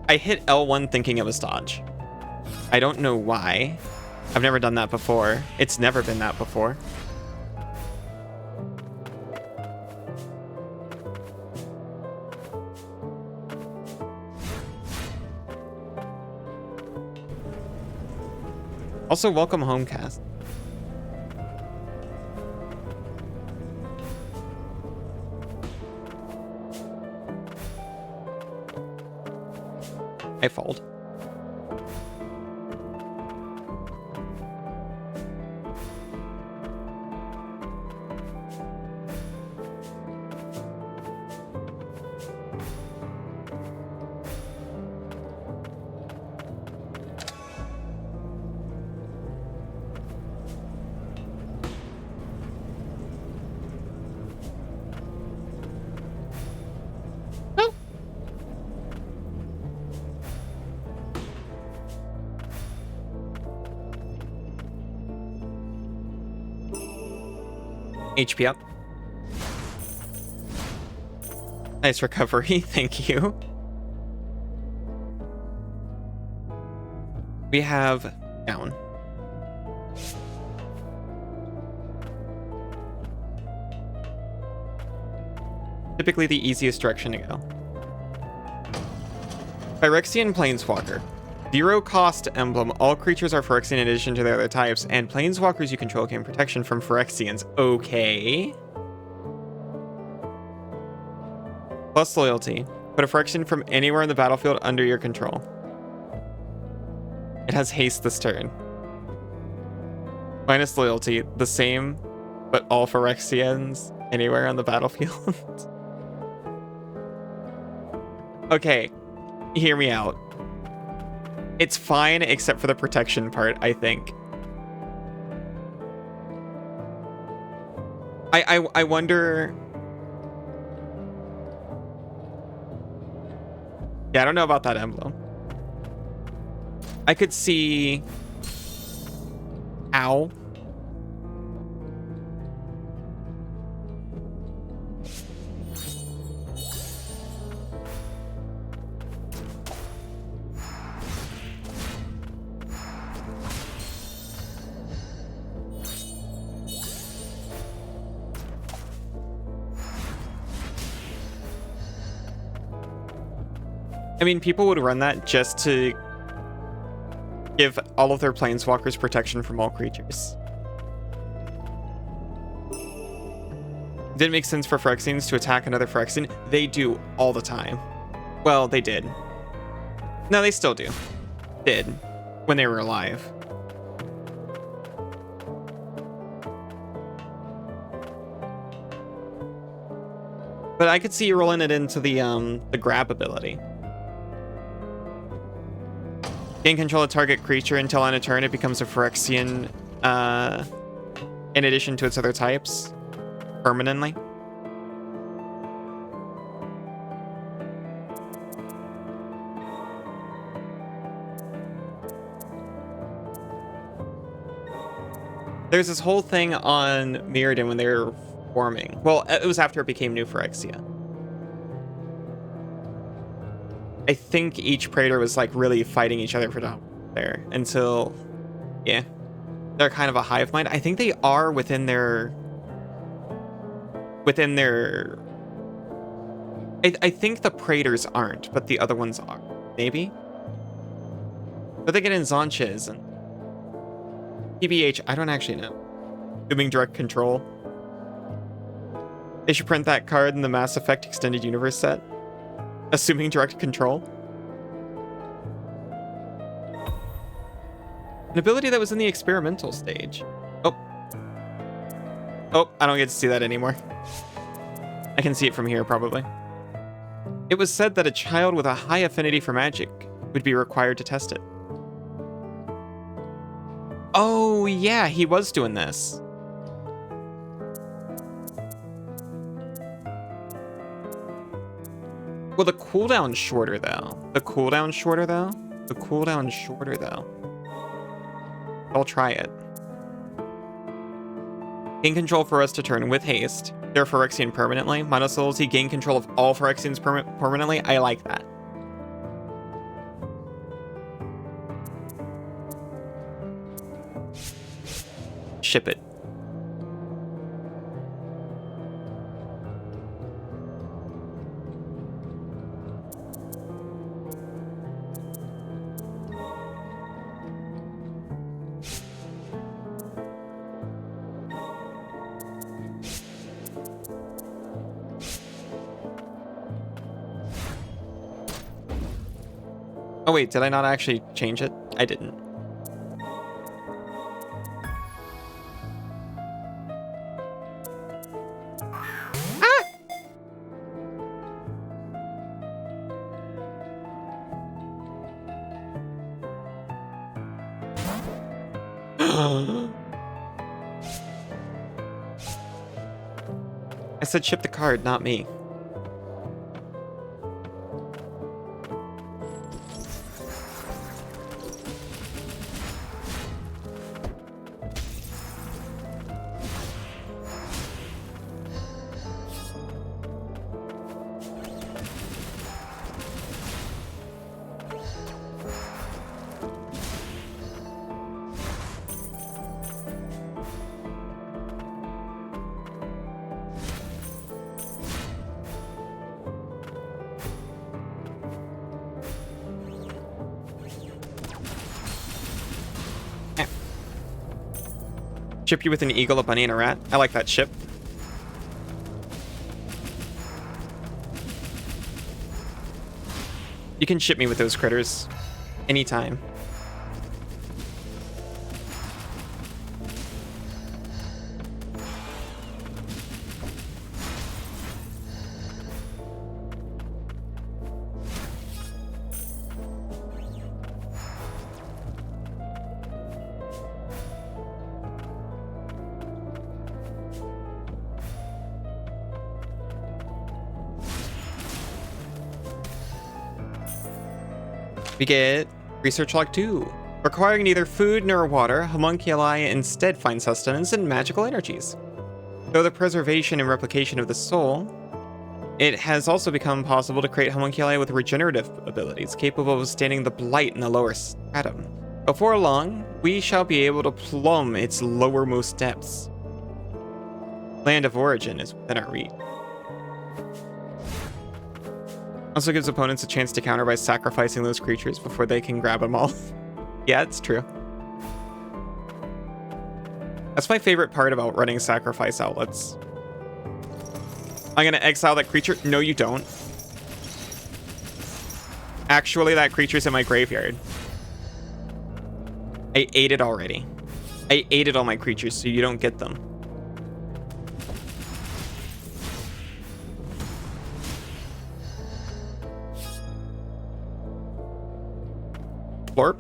I hit L1 thinking it was dodge. I don't know why. I've never done that before. It's never been that before. Also, welcome Homecast. I fold. HP up. Nice recovery, thank you. We have down. Typically the easiest direction to go. Phyrexian Planeswalker. 0 cost emblem. All creatures are Phyrexian in addition to their other types, and Planeswalkers you control gain protection from Phyrexians. Okay. Plus loyalty. Put a Phyrexian from anywhere in the battlefield under your control. It has haste this turn. Minus loyalty. The same, but all Phyrexians anywhere on the battlefield. Okay. Hear me out. It's fine, except for the protection part, I think. I wonder... Yeah, I don't know about that emblem. I could see... Ow. I mean, people would run that just to give all of their planeswalkers protection from all creatures. Did it make sense for Phyrexians to attack another Phyrexian? They do all the time. Well, they did. No, they still do. Did. When they were alive. But I could see you rolling it into the grab ability. Gain control of target creature until on a turn it becomes a Phyrexian in addition to its other types permanently. There's this whole thing on Mirrodin when they were forming. Well, it was after it became New Phyrexia. I think each Praetor was like really fighting each other for dominance there until, yeah, they're kind of a hive mind. I think they are within their, I think the Praetors aren't, but the other ones are, maybe. But they get in Zaunches and TBH, I don't actually know. Assuming direct control. They should print that card in the Mass Effect Extended Universe set. Assuming direct control. An ability that was in the experimental stage. Oh. Oh, I don't get to see that anymore. I can see it from here, probably. It was said that a child with a high affinity for magic would be required to test it. Oh, yeah, he was doing this. Well, the cooldown's shorter, though. I'll try it. Gain control for us to turn with haste. They're Phyrexian permanently. Minus loyalty, gain control of all Phyrexians permanently. I like that. ship it. Oh wait, did I not actually change it? I didn't. I said ship the card, not me. Ship you with an eagle, a bunny, and a rat. I like that ship. You can ship me with those critters anytime. We get Research Log 2. Requiring neither food nor water, homunculi instead find sustenance in magical energies. Though the preservation and replication of the soul, it has also become possible to create homunculi with regenerative abilities, capable of withstanding the blight in the lower stratum. Before long, we shall be able to plumb its lowermost depths. Land of origin is within our reach. Also gives opponents a chance to counter by sacrificing those creatures before they can grab them all. Yeah, it's true. That's my favorite part about running sacrifice outlets. I'm gonna exile that creature. No, you don't. Actually, that creature's in my graveyard. I ate it already. I ate all my creatures, so you don't get them. Blorp.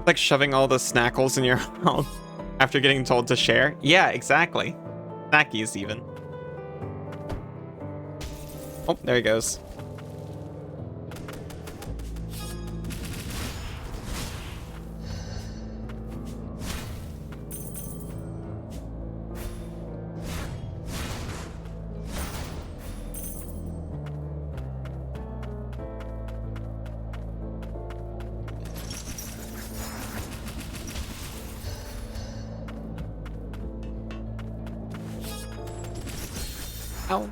Like shoving all the snackles in your mouth after getting told to share. Yeah, exactly. Snackies even. Oh, there he goes. Ow.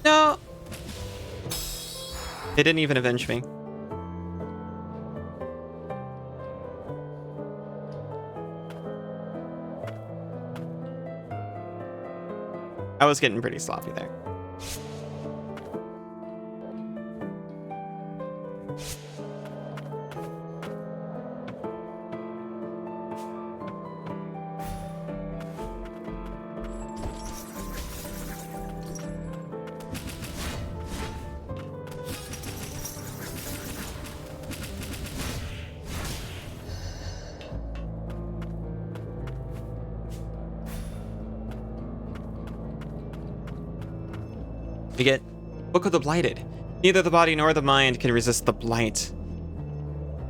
No! It didn't even avenge me. I was getting pretty sloppy there. We get Book of the Blighted. Neither the body nor the mind can resist the blight.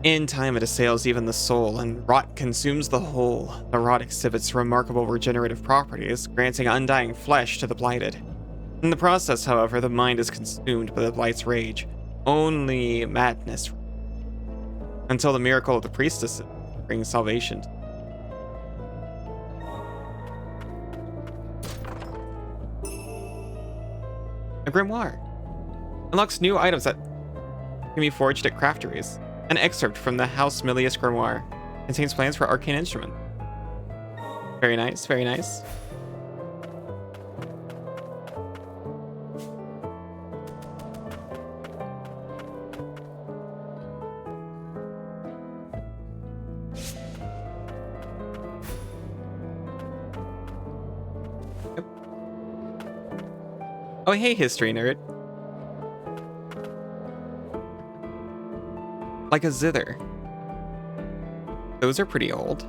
In time it assails even the soul, and rot consumes the whole. The rot exhibits remarkable regenerative properties, granting undying flesh to the blighted. In the process, however, the mind is consumed by the blight's rage. Only madness. Until the miracle of the priestess brings salvation. A grimoire unlocks new items that can be forged at crafteries. An excerpt from the House Milius grimoire contains plans for arcane instrument. Very nice, very nice. Yep. Oh, hey, history nerd. Like a zither. Those are pretty old.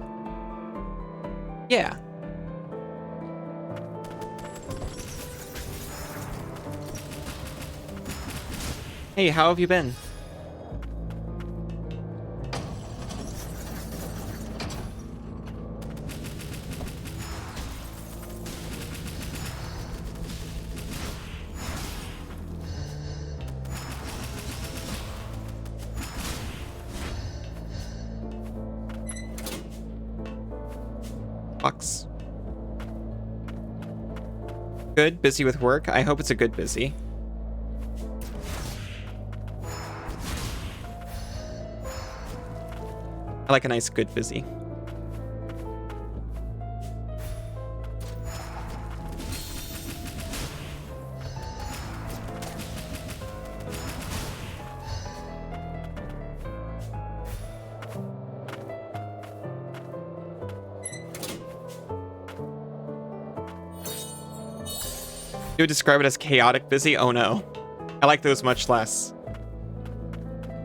Yeah. Hey, how have you been? Bucks. Good, busy with work. I hope it's a good busy. I like a nice good busy. You would describe it as chaotic busy? Oh no. I like those much less.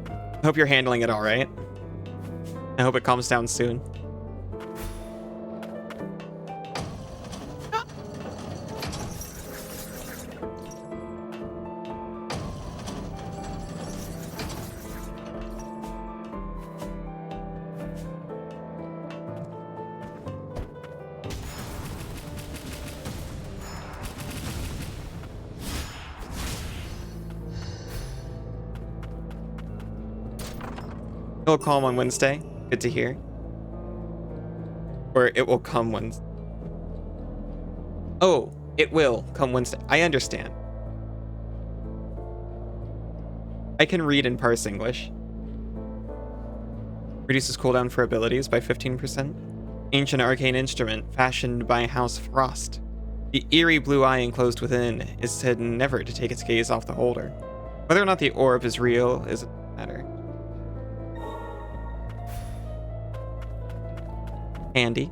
I hope you're handling it all right. I hope it calms down soon. It'll calm on Wednesday. Good to hear. Or it will come Wednesday. Oh, it will come Wednesday. I understand. I can read and parse English. Reduces cooldown for abilities by 15%. Ancient arcane instrument fashioned by House Frost. The eerie blue eye enclosed within is said never to take its gaze off the holder. Whether or not the orb is real isn't a matter. Handy.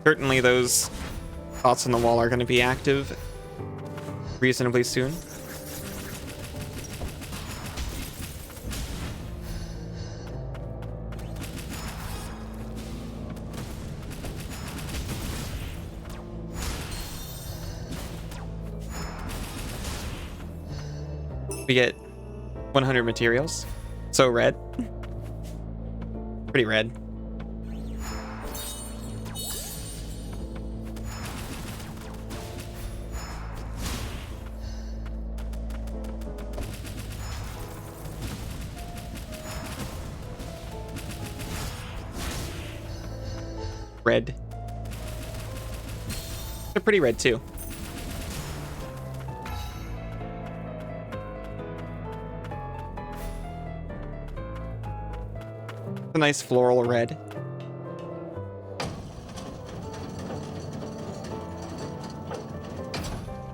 Certainly those thoughts on the wall are going to be active reasonably soon. We get 100 materials. So red. Pretty red. Red. They're pretty red too. A nice floral red.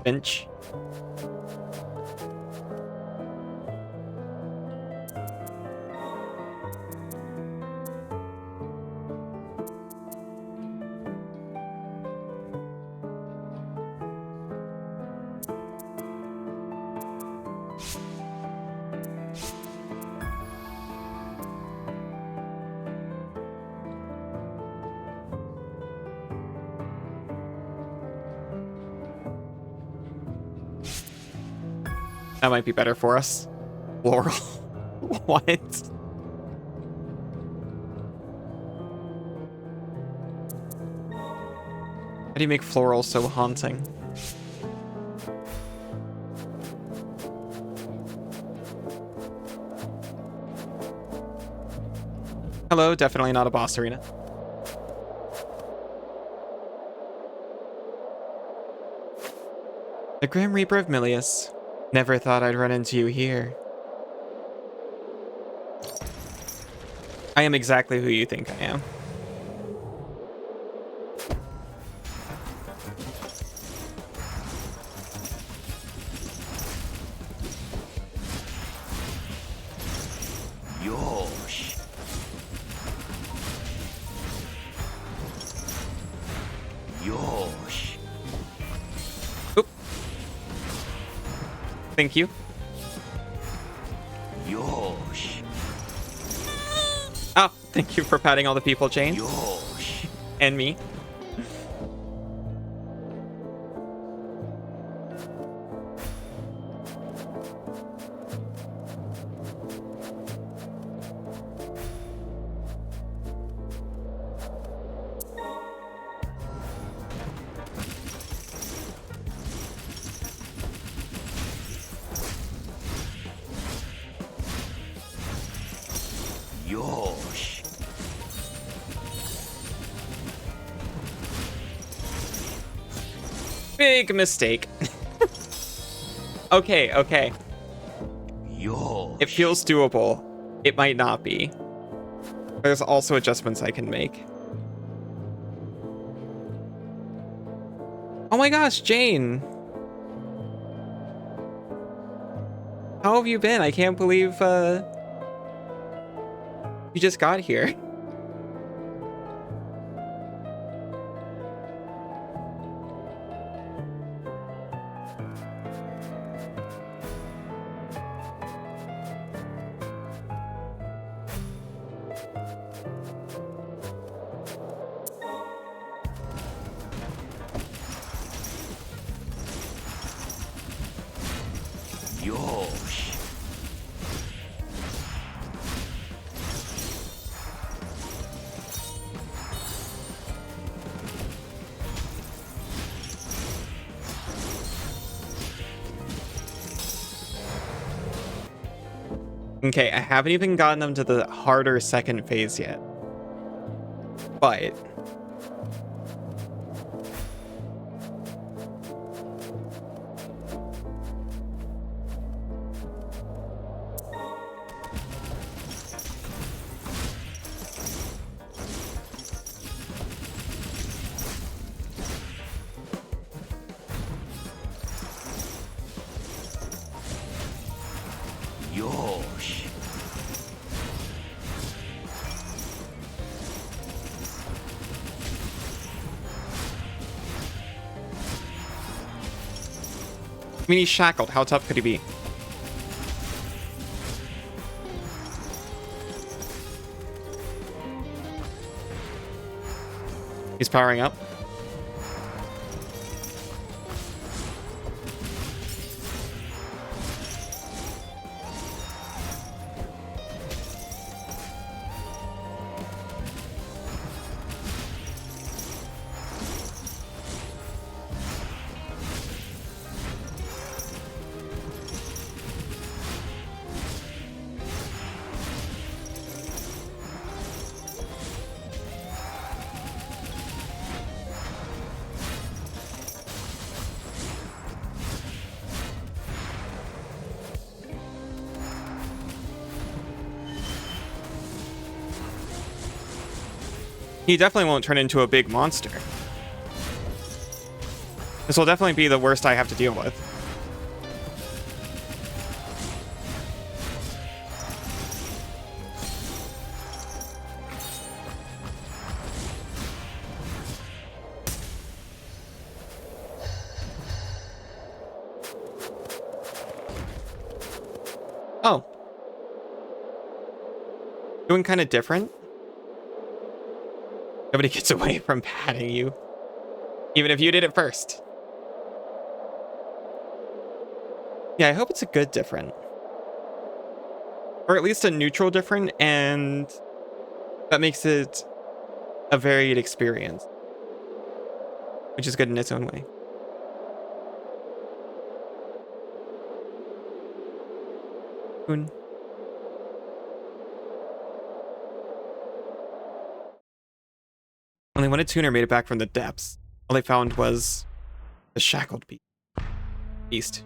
Bench. That might be better for us. Floral. What? How do you make floral so haunting? Hello, definitely not a boss arena. The Grim Reaper of Milius. Never thought I'd run into you here. I am exactly who you think I am. Yosh. Yosh. Oop. Thank you. Yosh. Oh, thank you for patting all the people, Jane. Yosh. And me. Yosh. Big mistake. Okay. Yosh. It feels doable. It might not be. There's also adjustments I can make. Oh my gosh, Jane. How have you been? I can't believe you just got here. Yosh. Okay, I haven't even gotten them to the harder second phase yet. But Yosh. I mean, he's shackled. How tough could he be? He's powering up. He definitely won't turn into a big monster. This will definitely be the worst I have to deal with. Oh. Doing kind of different. Nobody gets away from patting you. Even if you did it first. Yeah, I hope it's a good different. Or at least a neutral different, and that makes it a varied experience. Which is good in its own way. Boon. Only when a tuner made it back from the depths, all they found was the shackled beast.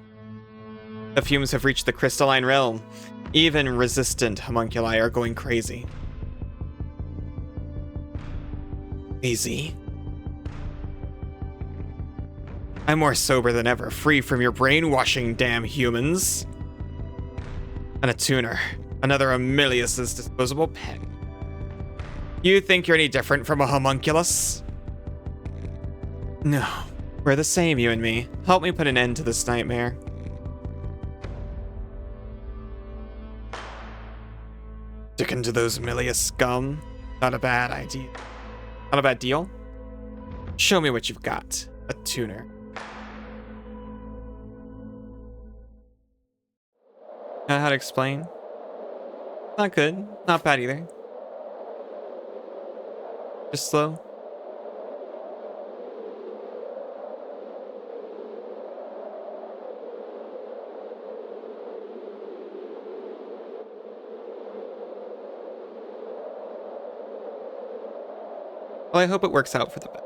The fumes have reached the crystalline realm. Even resistant homunculi are going crazy. Easy. I'm more sober than ever, free from your brainwashing, damn humans. And a tuner. Another Amelius's disposable pet. You think you're any different from a homunculus? No. We're the same, you and me. Help me put an end to this nightmare. Sticking to those Amelius scum? Not a bad idea. Not a bad deal? Show me what you've got. A tuner. Know how to explain? Not good. Not bad either. Just slow. Well, I hope it works out for the best.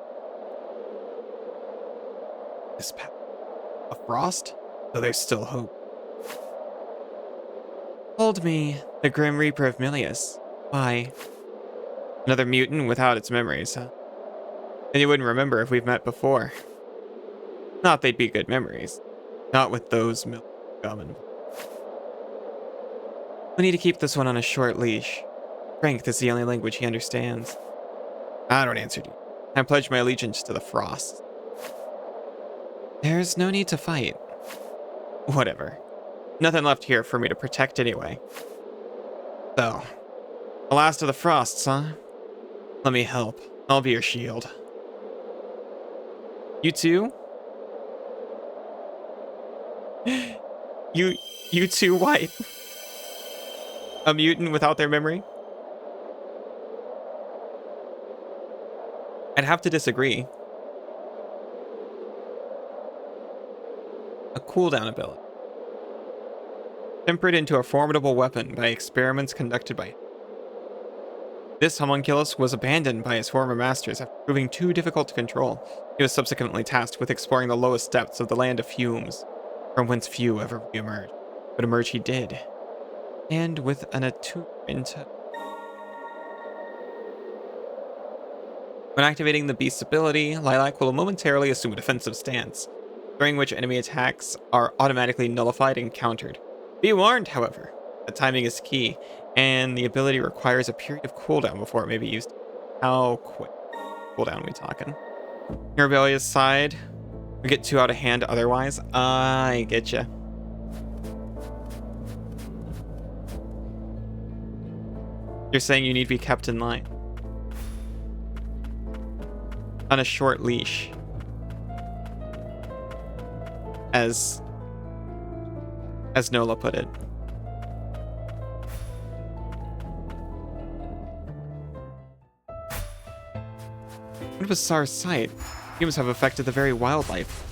This path. A frost? Though there's still hope. Hold me, the Grim Reaper of Milius. Why? Another mutant without its memories, huh? And you wouldn't remember if we've met before. Not they'd be good memories. Not with those scum. We need to keep this one on a short leash. Strength is the only language he understands. I don't answer to you. I pledge my allegiance to the frost. There's no need to fight. Whatever. Nothing left here for me to protect anyway. So, the last of the frosts, huh? Let me help. I'll be your shield. You too? You too white? A mutant without their memory? I'd have to disagree. A cooldown ability. Tempered into a formidable weapon by experiments conducted by him. This homunculus was abandoned by his former masters after proving too difficult to control. He was subsequently tasked with exploring the lowest depths of the land of fumes, from whence few ever re-emerged. But emerge he did. And with an attunement. When activating the beast's ability, Lilac will momentarily assume a defensive stance, during which enemy attacks are automatically nullified and countered. Be warned, however, that timing is key, and the ability requires a period of cooldown before it may be used. How quick cooldown we talking? Your rebellious side, we get too out of hand otherwise. I get ya. You're saying you need to be kept in line. On a short leash. As Nola put it. What a bizarre sight. Humans have affected the very wildlife.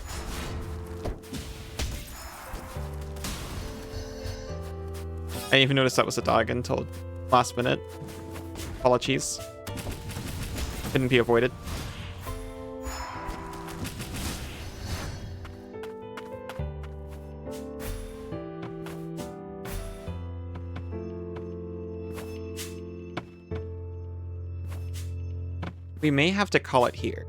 I didn't even noticed that was a dog until last minute. Apologies. Couldn't be avoided. We may have to call it here.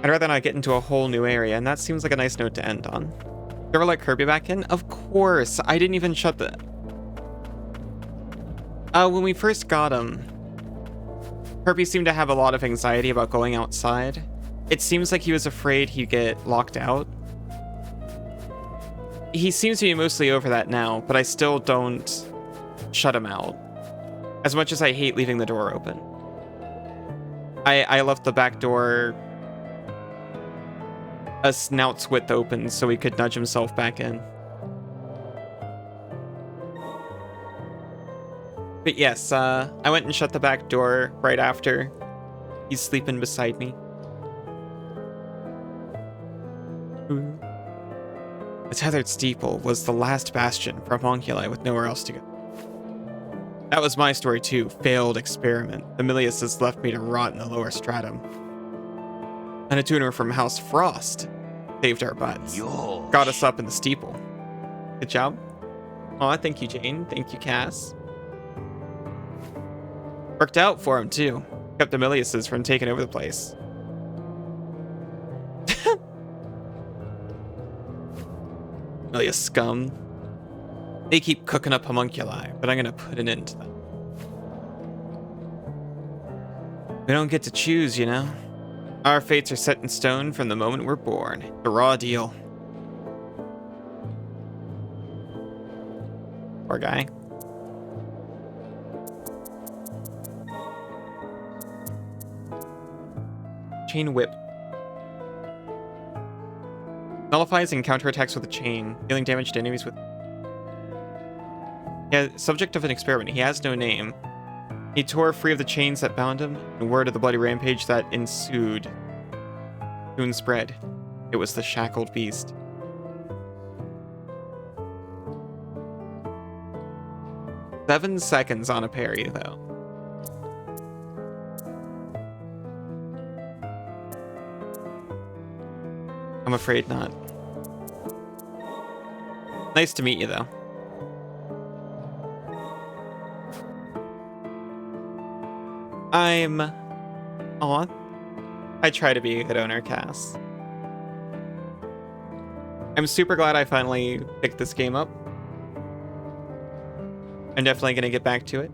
I'd rather not get into a whole new area, and that seems like a nice note to end on. Did you ever let Kirby back in? Of course! I didn't even shut the... when we first got him, Kirby seemed to have a lot of anxiety about going outside. It seems like he was afraid he'd get locked out. He seems to be mostly over that now, but I still don't shut him out. As much as I hate leaving the door open. I left the back door a snout's width open so he could nudge himself back in. But yes, I went and shut the back door right after. He's sleeping beside me. The tethered steeple was the last bastion for homunculi with nowhere else to go. That was my story too. Failed experiment. Emilius has left me to rot in the lower stratum. And a tuner from House Frost saved our butts. Got us up in the steeple. Good job. Aw, thank you, Jane. Thank you, Cass. Worked out for him too. Kept Emilius's from taking over the place. Emilius scum. They keep cooking up homunculi, but I'm gonna put an end to them. We don't get to choose, you know? Our fates are set in stone from the moment we're born. The raw deal. Poor guy. Chain whip. Nullifies and counterattacks with a chain, dealing damage to enemies with... Yeah, subject of an experiment. He has no name. He tore free of the chains that bound him, and word of the bloody rampage that ensued soon spread. It was the shackled beast. "7 seconds on a parry, though. I'm afraid not. Nice to meet you, though. Aw. I try to be a good owner, Cass. I'm super glad I finally picked this game up. I'm definitely going to get back to it.